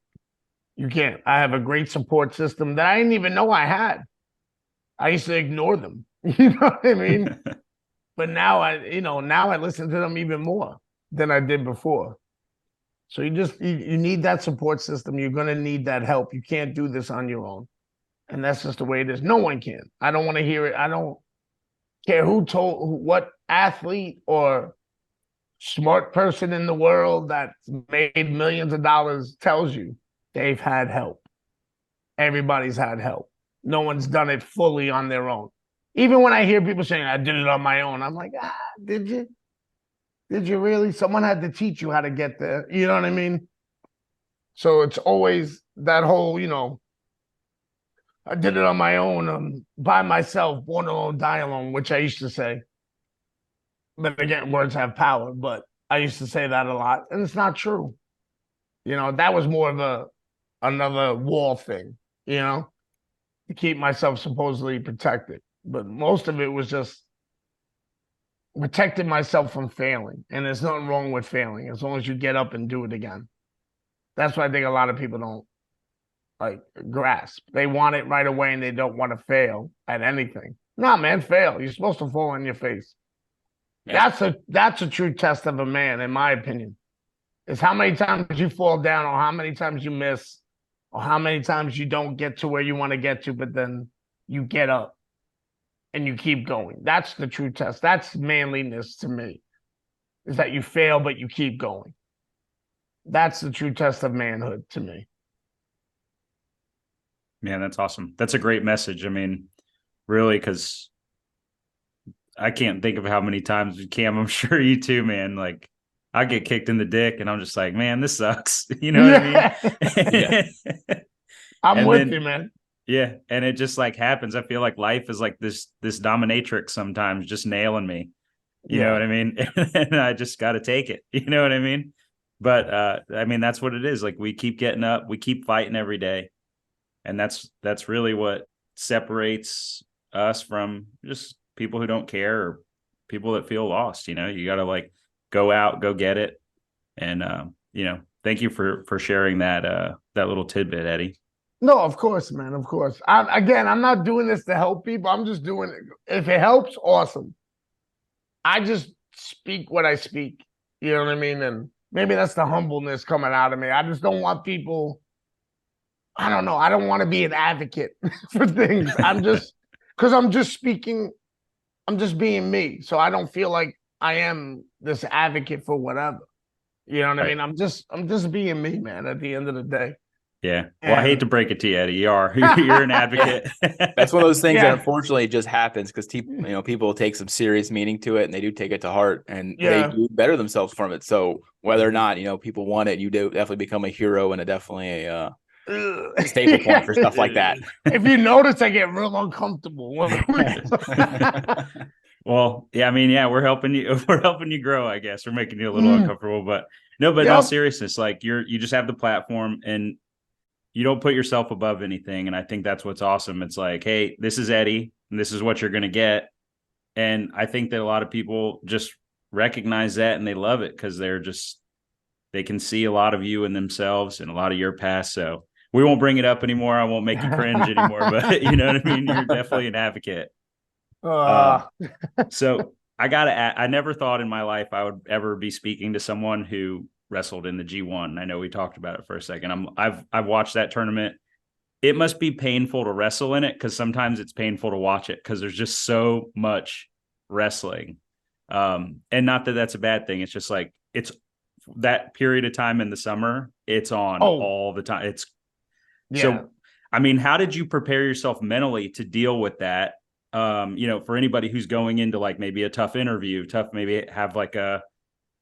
You can't. I have a great support system that I didn't even know I had. I used to ignore them. You know what I mean? But now I listen to them even more than I did before. So you need that support system. You're going to need that help. You can't do this on your own. And that's just the way it is. No one can. I don't want to hear it. I don't care what athlete or smart person in the world that made millions of dollars tells you they've had help. Everybody's had help. No one's done it fully on their own. Even when I hear people saying, I did it on my own, I'm like, did you? Did you really? Someone had to teach you how to get there. You know what I mean? So it's always that whole, I did it on my own, by myself, born alone, die alone, which I used to say. But again, words have power, but I used to say that a lot, and it's not true. That was more of another wall thing, to keep myself supposedly protected. But most of it was just protecting myself from failing. And there's nothing wrong with failing as long as you get up and do it again. That's what I think a lot of people don't grasp. They want it right away and they don't want to fail at anything. Nah, man, fail. You're supposed to fall on your face. Yeah. That's a true test of a man, in my opinion. Is how many times you fall down or how many times you miss or how many times you don't get to where you want to get to, but then you get up and you keep going. That's the true test. That's manliness to me, is that you fail, but you keep going. That's the true test of manhood to me. Man, that's awesome. That's a great message. I mean, really, because I can't think of how many times, Cam, I'm sure you too, man, like I get kicked in the dick and I'm just like, man, this sucks. You know what I mean? I'm with you, man. Yeah. And it just like happens. I feel like life is like this dominatrix sometimes just nailing me. You know what I mean? And I just got to take it. You know what I mean? But I mean, that's what it is. Like we keep getting up, we keep fighting every day. And that's really what separates us from just people who don't care or people that feel lost. You got to like go out, go get it. And, thank you for sharing that little tidbit, Eddie. No, of course, man. Of course. I'm not doing this to help people. I'm just doing it. If it helps, awesome. I just speak what I speak. You know what I mean? And maybe that's the humbleness coming out of me. I just don't want people. I don't know. I don't want to be an advocate for things. I'm just speaking. I'm just being me. So I don't feel like I am this advocate for whatever. You know what I mean? I'm just being me, man, at the end of the day. Yeah. Well, I hate to break it to you, Eddie. You're an advocate. That's one of those things that unfortunately just happens because people take some serious meaning to it and they do take it to heart and they do better themselves from it. So whether or not, people want it, you do definitely become a hero and definitely a staple point for stuff like that. If you notice, I get real uncomfortable. Well, yeah, I mean, we're helping you. We're helping you grow, I guess. We're making you a little uncomfortable, but in all seriousness, like you just have the platform and you don't put yourself above anything. And I think that's what's awesome. It's like, hey, this is Eddie and this is what you're going to get. And I think that a lot of people just recognize that and they love it because they can see a lot of you in themselves and a lot of your past. So we won't bring it up anymore. I won't make you cringe anymore, but you know what I mean? You're definitely an advocate. So I never thought in my life I would ever be speaking to someone who wrestled in the G1. I know we talked about it for a second. I've watched that tournament. It must be painful to wrestle in it because sometimes it's painful to watch it because there's just so much wrestling. And not that that's a bad thing. It's just like it's that period of time in the summer. It's on all the time. So. I mean, how did you prepare yourself mentally to deal with that? For anybody who's going into like maybe a tough interview, maybe have like a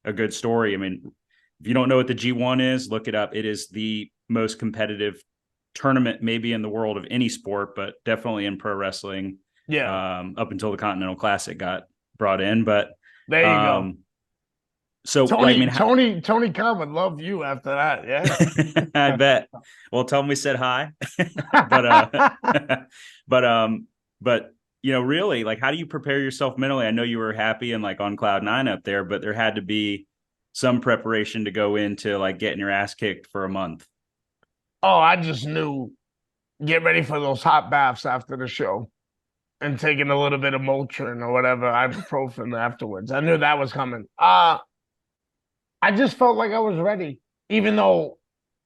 a good story. I mean, if you don't know what the G1 is, look it up. It is the most competitive tournament maybe in the world of any sport, but definitely in pro wrestling. Yeah. Up until the Continental Classic got brought in, but There you go. So Tony, I mean, Tony Khan would love you after that. Yeah. I bet. Well, tell him we said hi. but but really, like, how do you prepare yourself mentally? I know you were happy and like on cloud nine up there, but there had to be some preparation to go into like getting your ass kicked for a month. Oh, I just knew, get ready for those hot baths after the show and taking a little bit of Motrin or whatever, ibuprofen afterwards. I knew that was coming. I just felt like I was ready, even though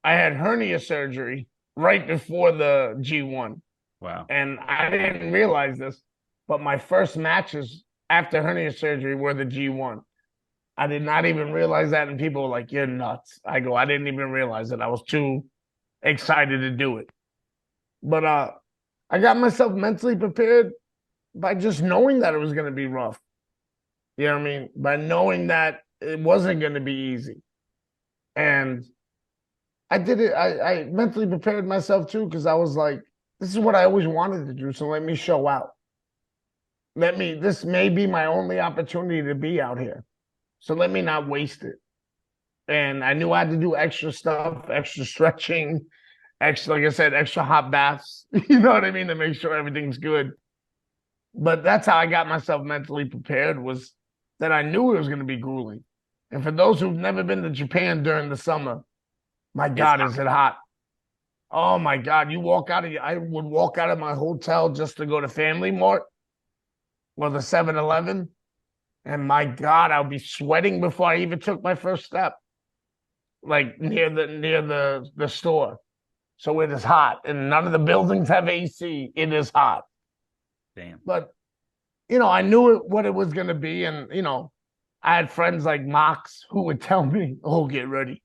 I had hernia surgery right before the G1. Wow. And I didn't realize this, but my first matches after hernia surgery were the G1. I did not even realize that, and people were like, "You're nuts." I go, "I didn't even realize it. I was too excited to do it." But I got myself mentally prepared by just knowing that it was going to be rough. You know what I mean? By knowing that it wasn't going to be easy. And I did it. I mentally prepared myself too, because I was like, this is what I always wanted to do. So let me show out. This may be my only opportunity to be out here. So let me not waste it. And I knew I had to do extra stuff, extra stretching, extra, like I said, extra hot baths, you know what I mean, to make sure everything's good. But that's how I got myself mentally prepared, was that I knew it was going to be grueling. And for those who've never been to Japan during the summer, my God, is it hot. Oh my God. I would walk out of my hotel just to go to Family Mart or the 7-Eleven. And my God, I'll be sweating before I even took my first step, like near the store. So it is hot, and none of the buildings have AC. It is hot. Damn. But I knew what it was going to be, and I had friends like Mox who would tell me, "Oh, get ready,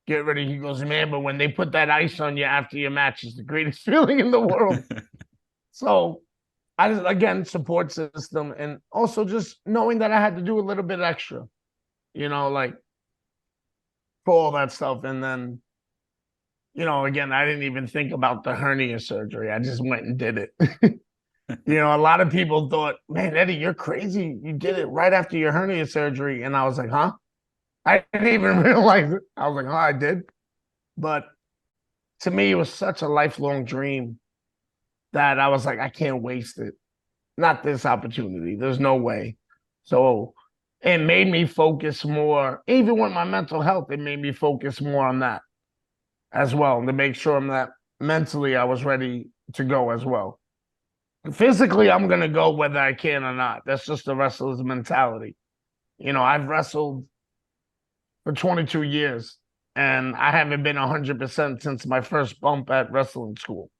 get ready." He goes, "Man, but when they put that ice on you after your match, it's the greatest feeling in the world." So I just, again, support system, and also just knowing that I had to do a little bit extra, like for all that stuff. And then, again, I didn't even think about the hernia surgery. I just went and did it. A lot of people thought, "Man, Eddie, you're crazy. You did it right after your hernia surgery." And I was like, huh? I didn't even realize it. I was like, "Oh, I did." But to me, it was such a lifelong dream that I was like, I can't waste it. Not this opportunity. There's no way. So it made me focus more, even with my mental health, it made me focus more on that as well, to make sure that mentally I was ready to go as well. Physically, I'm going to go whether I can or not. That's just the wrestler's mentality. I've wrestled for 22 years, and I haven't been 100% since my first bump at wrestling school.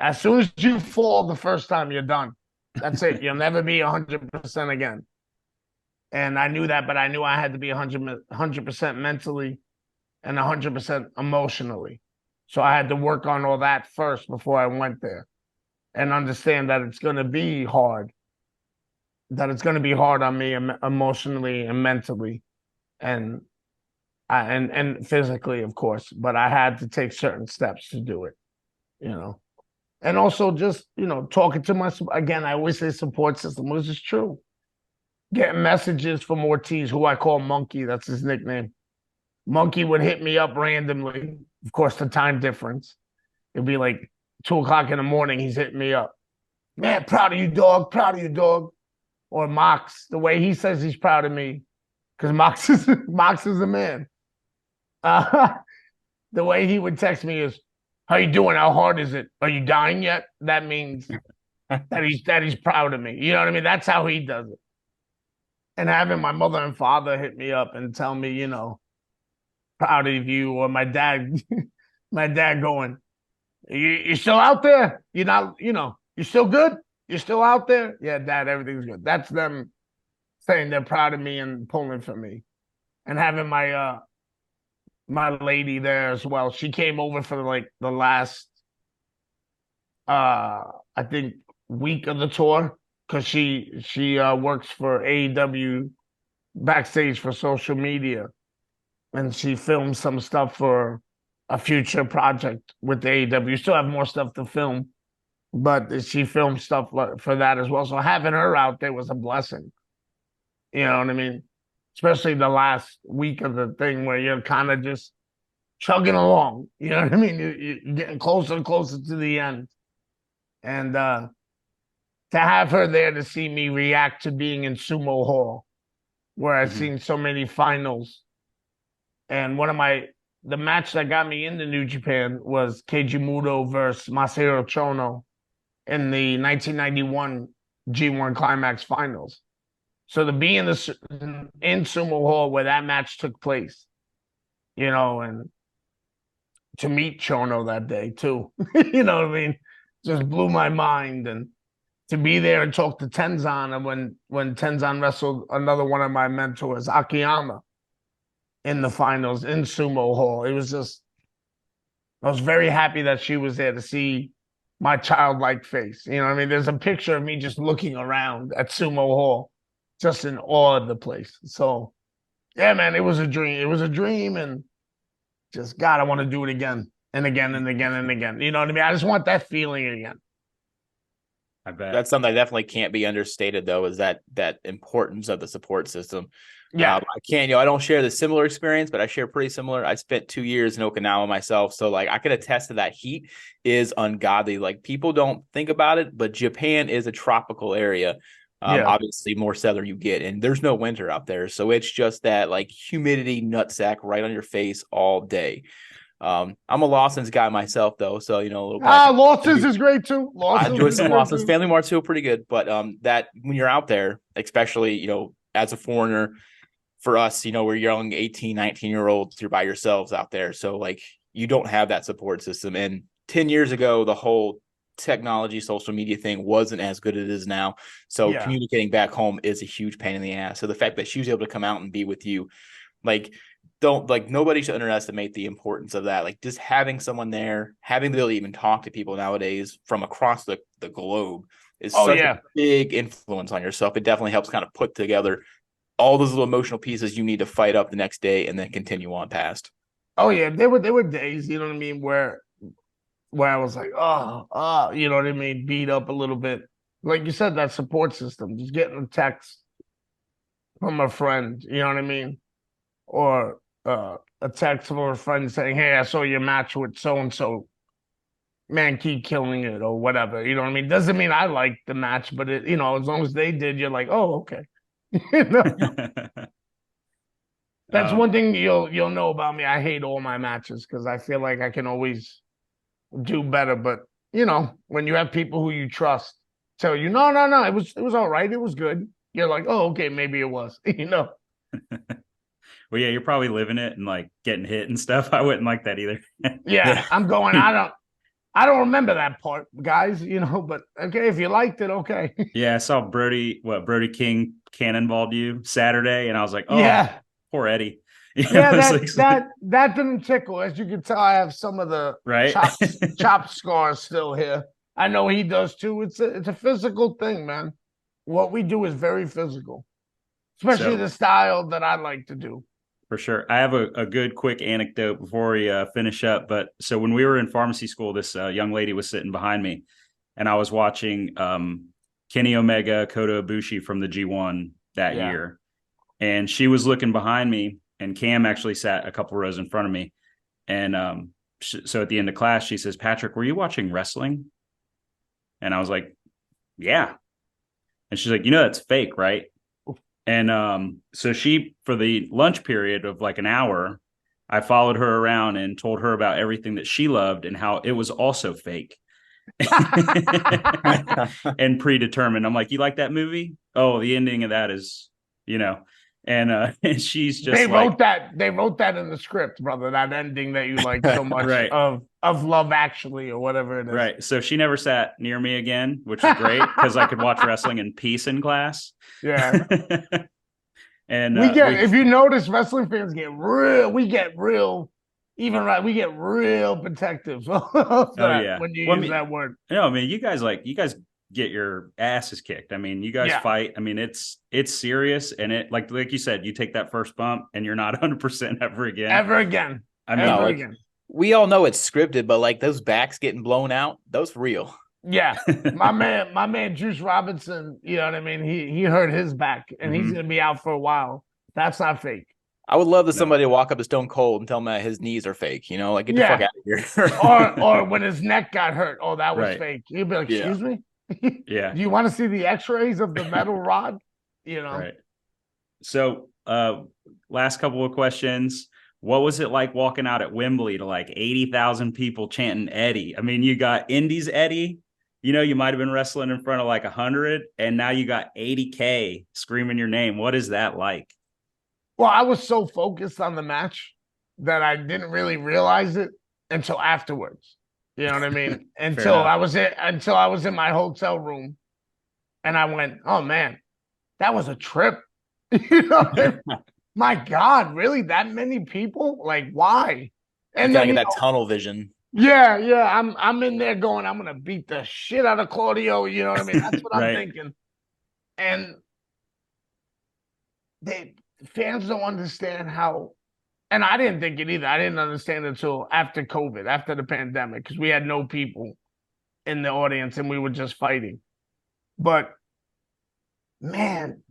As soon as you fall the first time, you're done. That's it. You'll never be 100% again. And I knew that, but I knew I had to be 100% mentally and 100% emotionally. So I had to work on all that first before I went there, and understand that it's going to be hard, that it's going to be hard on me emotionally and mentally and physically, of course. But I had to take certain steps to do it, And also just, talking to again, I always say support system, which is true. Getting messages from Ortiz, who I call Monkey, that's his nickname. Monkey would hit me up randomly. Of course, the time difference. It'd be like 2:00 in the morning, he's hitting me up. "Man, proud of you, dog. Proud of you, dog." Or Mox, the way he says he's proud of me, because Mox is the man. The way he would text me is, "How you doing? How hard is it? Are you dying yet?" That means that he's proud of me. You know what I mean? That's how he does it. And having my mother and father hit me up and tell me, proud of you, or my dad, going, "You still out there? You're not, you're still good? You're still out there?" "Yeah, Dad, everything's good." That's them saying they're proud of me and pulling for me. And having my my lady there as well. She came over for like the last I think week of the tour, because she works for AEW backstage for social media, and she filmed some stuff for a future project with the AEW. You still have more stuff to film, but she filmed stuff for that as well. So having her out there was a blessing. You know what I mean? Especially the last week of the thing where you're kind of just chugging along. You know what I mean? You're getting closer and closer to the end. And to have her there to see me react to being in Sumo Hall, where I've seen so many finals. And the match that got me into New Japan was Keiji Muto versus Masahiro Chono in the 1991 G1 Climax Finals. So to be in Sumo Hall where that match took place, you know, and to meet Chono that day too, you know what I mean? Just blew my mind. And to be there and talk to Tenzan, and when Tenzan wrestled another one of my mentors, Akiyama, in the finals in Sumo Hall, I was very happy that she was there to see my childlike face. You know what I mean? There's a picture of me just looking around at Sumo Hall, just in awe of the place. So, yeah, man, it was a dream. It was a dream, and just, God, I want to do it again and again and again and again. You know what I mean? I just want that feeling again. I bet. That's something that definitely can't be understated, though, is that importance of the support system. Yeah. I don't share the similar experience, but I share pretty similar. I spent 2 years in Okinawa myself. So like I could attest to that heat is ungodly. Like people don't think about it, but Japan is a tropical area. Obviously more southern you get, and there's no winter out there. So it's just that like humidity nutsack right on your face all day. I'm a Lawson's guy myself though. So, you know, Lawson's is great too. I enjoy some Lawson's. Family Mart's too pretty good. But that when you're out there, especially, you know, as a foreigner, for us, you know, we're young 18, 19-year-olds, you're by yourselves out there. So like you don't have that support system. And 10 years ago, the whole technology, social media thing wasn't as good as it is now. So communicating back home is a huge pain in the ass. So the fact that she was able to come out and be with you, like, nobody should underestimate the importance of that. Like just having someone there, having the ability to even talk to people nowadays from across the globe is such a big influence on yourself. It definitely helps kind of put together all those little emotional pieces you need to fight up the next day and then continue on past. Oh yeah, there were days, you know what I mean, where I was like, you know what I mean, beat up a little bit. Like you said, that support system, just getting a text from a friend, you know what I mean, or a text from a friend saying, "Hey, I saw your match with so and so. Man, keep killing it," or whatever. You know what I mean? Doesn't mean I liked the match, but it, you know, as long as they did, you're like, oh, okay. You know? That's one thing you'll know about me. I hate all my matches because I feel like I can always do better. But you know, when you have people who you trust tell you, no, it was all right, it was good. You're like, oh, okay, maybe it was. You know. Well, yeah, you're probably living it and like getting hit and stuff. I wouldn't like that either. Yeah, I'm going. I don't remember that part, guys. You know, but okay, if you liked it, okay. Yeah, I saw Brody King cannonballed you Saturday, and I was like, oh, yeah, poor Eddie. Yeah, that didn't tickle. As you can tell, I have some of the chop scars still here. I know he does too. It's a physical thing, man. What we do is very physical, especially the style that I like to do. For sure. I have a good quick anecdote before we finish up. But so when we were in pharmacy school, this young lady was sitting behind me, and I was watching Kenny Omega, Kota Ibushi from the G1 that year. And she was looking behind me, and Cam actually sat a couple rows in front of me. And so at the end of class, she says, "Patrick, were you watching wrestling?" And I was like, "Yeah." And she's like, "You know, that's fake, right?" And so she, for the lunch period of like an hour, I followed her around and told her about everything that she loved and how it was also fake and predetermined. I'm like, "You like that movie? Oh, the ending of that is, you know," and she's just they wrote that in the script, brother. That ending that you like so much right. of Love Actually or whatever it is. Right. So she never sat near me again, which is great because I could watch wrestling in peace in class. Yeah. And if you notice, wrestling fans get real protective. Oh yeah. When you use that word. No, I mean, you guys get your asses kicked. I mean, you guys fight. I mean, it's serious, and it like you said, you take that first bump and you're not 100% ever again. I mean, we all know it's scripted, but like those backs getting blown out, those real. Yeah. my man Juice Robinson, you know what I mean? He hurt his back and he's gonna be out for a while. That's not fake. I would love somebody to walk up to Stone Cold and tell him that his knees are fake, you know, like get the fuck out of here. or when his neck got hurt, oh, that was fake. He'd be like, excuse me? Yeah. Do you want to see the x-rays of the metal rod? You know. Right. So last couple of questions. What was it like walking out at Wembley to like 80,000 people chanting Eddie? I mean, you got Indies Eddie, you know, you might have been wrestling in front of like 100, and now you got 80K screaming your name. What is that like? Well, I was so focused on the match that I didn't really realize it until afterwards. You know what I mean? until I was in my hotel room and I went, oh man, that was a trip. You know, my God, really? That many people? Like, why? And then that tunnel vision. Yeah. I'm in there going, I'm gonna beat the shit out of Claudio. You know what I mean? That's what I'm thinking. And fans don't understand how, and I didn't think it either. I didn't understand it until after COVID, after the pandemic, because we had no people in the audience and we were just fighting. But man,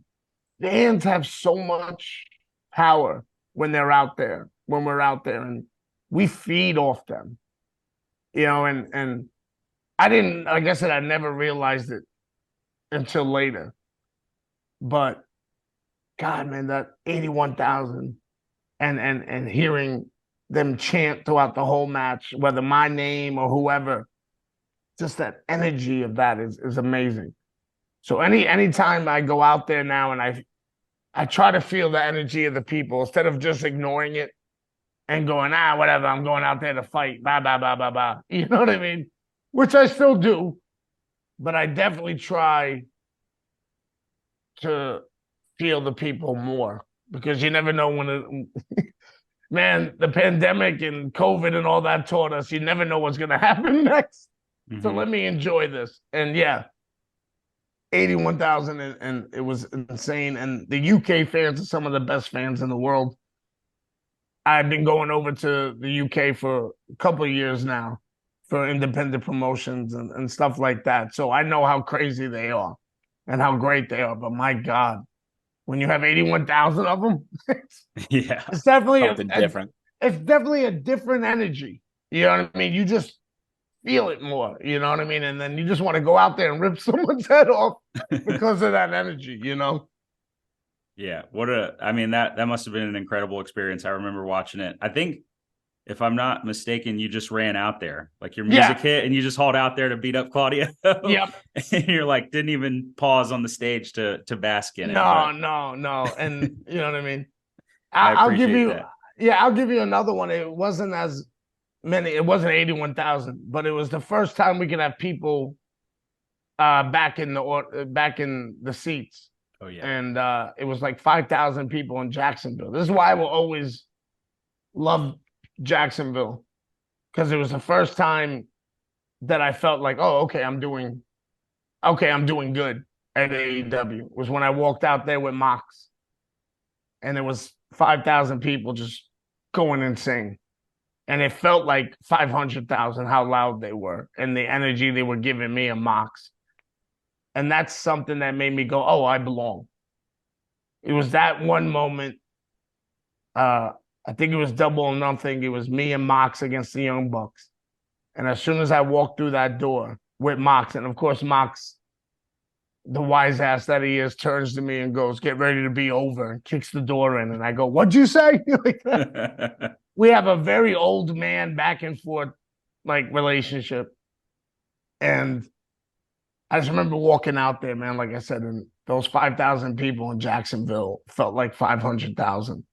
fans have so much power when they're out there, when we're out there, and we feed off them. You know, and I didn't, like I said, I never realized it until later. But God, man, that 81,000 and hearing them chant throughout the whole match, whether my name or whoever, just that energy of that is amazing. So anytime I go out there now and I try to feel the energy of the people instead of just ignoring it and going, whatever, I'm going out there to fight, blah, blah, blah, blah, blah. You know what I mean? Which I still do, but I definitely try to feel the people more, because you never know when man, the pandemic and COVID and all that taught us you never know what's going to happen next. So let me enjoy this. And 81,000 and it was insane. And the UK fans are some of the best fans in the world. I've been going over to the UK for a couple of years now for independent promotions and stuff like that. So I know how crazy they are and how great they are. But my God, when you have 81,000 of them, it's definitely different. It's definitely a different energy. You know what I mean? You just feel it more. You know what I mean? And then you just want to go out there and rip someone's head off because of that energy. You know? Yeah. That must have been an incredible experience. I remember watching it. I think, if I'm not mistaken, you just ran out there, like your music hit, and you just hauled out there to beat up Claudio. Yep. And you're like, didn't even pause on the stage to bask in it. No. And you know what I mean? I'll give you another one. It wasn't as many. It wasn't 81,000, but it was the first time we could have people back in the seats. Oh yeah. And it was like 5,000 people in Jacksonville. This is why I will always love Jacksonville, because it was the first time that I felt like, oh, okay, I'm doing good at AEW. It was when I walked out there with Mox, and it was 5,000 people just going insane, and it felt like 500,000 how loud they were and the energy they were giving me and Mox, and that's something that made me go, oh, I belong. It was that one moment. I think it was Double or Nothing. It was me and Mox against the Young Bucks. And as soon as I walked through that door with Mox, and of course Mox, the wise ass that he is, turns to me and goes, "Get ready to be over," and kicks the door in. And I go, "What'd you say?" Like that. We have a very old man back and forth like relationship. And I just remember walking out there, man, like I said, and those 5,000 people in Jacksonville felt like 500,000.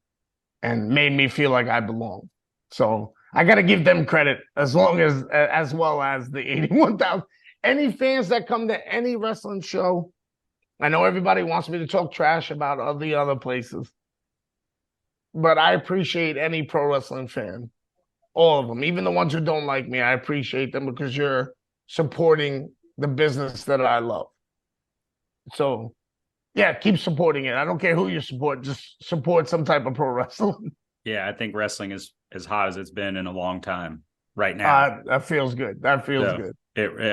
And made me feel like I belong. So I got to give them credit as well as the 81,000. Any fans that come to any wrestling show, I know everybody wants me to talk trash about all the other places, but I appreciate any pro wrestling fan, all of them, even the ones who don't like me. I appreciate them because you're supporting the business that I love. So, yeah, keep supporting it. I don't care who you support, just support some type of pro wrestling. Yeah, I think wrestling is as hot as it's been in a long time right now. That feels good. That feels So good.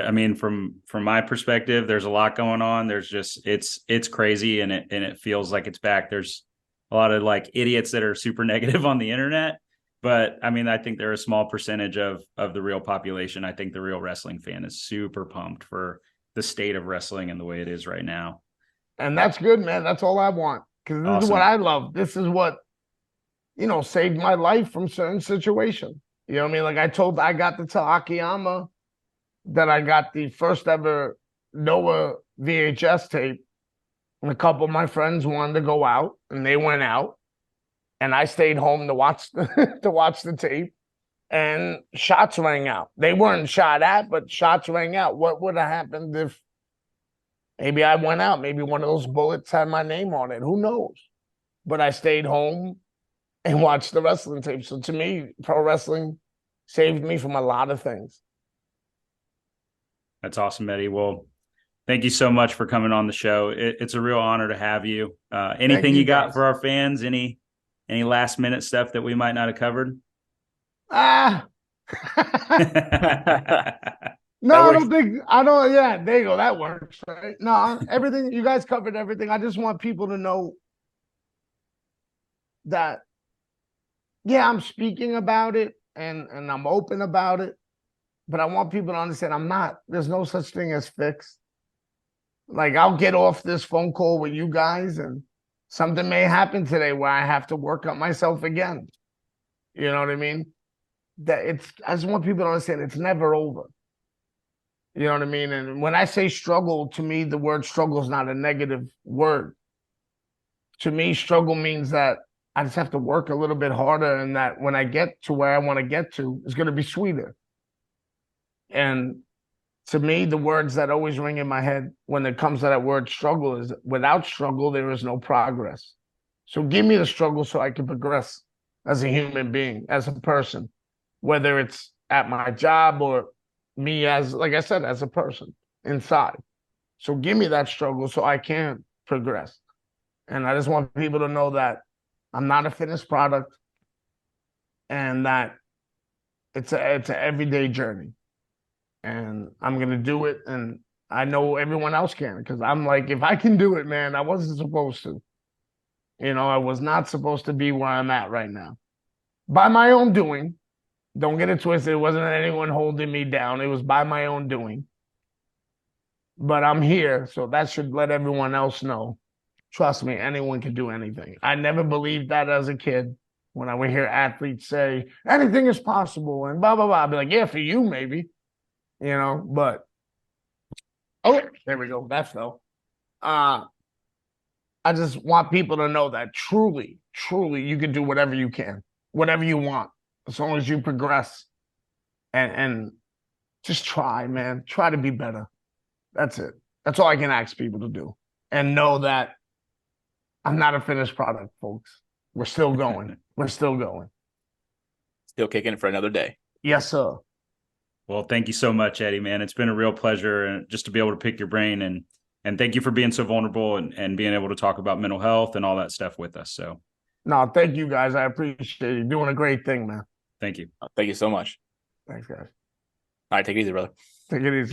I mean, from my perspective, there's a lot going on. There's just it's crazy, and it feels like it's back. There's a lot of like idiots that are super negative on the internet, but I mean, I think they're a small percentage of the real population. I think the real wrestling fan is super pumped for the state of wrestling and the way it is right now. And that's good, man. That's all I want. Because this is what I love. This is what, saved my life from certain situations. You know what I mean? Like I got to tell Akiyama that I got the first ever Noah VHS tape. And a couple of my friends wanted to go out, and they went out. And I stayed home to watch the tape. And shots rang out. They weren't shot at, but shots rang out. What would have happened if maybe I went out? Maybe one of those bullets had my name on it. Who knows? But I stayed home and watched the wrestling tape. So to me, pro wrestling saved me from a lot of things. That's awesome, Eddie. Well, thank you so much for coming on the show. It's a real honor to have you. Anything you got for our fans? Any last minute stuff that we might not have covered? No, I don't think yeah, there you go. That works, right? No, everything you guys covered everything. I just want people to know that yeah, I'm speaking about it and I'm open about it, but I want people to understand there's no such thing as fixed. Like I'll get off this phone call with you guys and something may happen today where I have to work up myself again. You know what I mean? I just want people to understand it's never over. You know what I mean? And when I say struggle, to me, the word struggle is not a negative word. To me, struggle means that I just have to work a little bit harder, and that when I get to where I want to get to, it's going to be sweeter. And to me, the words that always ring in my head when it comes to that word struggle is without struggle, there is no progress. So give me the struggle so I can progress as a human being, as a person, whether it's at my job or me as, like I said, as a person inside. So give me that struggle so I can progress. And I just want people to know that I'm not a finished product and that it's an everyday journey. And I'm going to do it. And I know everyone else can, because I'm like, if I can do it, man, I wasn't supposed to. I was not supposed to be where I'm at right now. By my own doing. Don't get it twisted. It wasn't anyone holding me down. It was by my own doing. But I'm here, so that should let everyone else know. Trust me, anyone can do anything. I never believed that as a kid. When I would hear athletes say, anything is possible, and blah, blah, blah. I'd be like, yeah, for you, maybe. But, oh, there we go. That fell. I just want people to know that truly, truly, you can do whatever you can, whatever you want. As long as you progress and just try, man. Try to be better. That's it. That's all I can ask people to do. And know that I'm not a finished product, folks. We're still going. We're still going. Still kicking it for another day. Yes, sir. Well, thank you so much, Eddie, man. It's been a real pleasure just to be able to pick your brain, and thank you for being so vulnerable and being able to talk about mental health and all that stuff with us. So no, thank you guys. I appreciate you doing a great thing, man. thank you. Thank you so much. Thanks, guys. All right, take it easy, brother. Take it easy.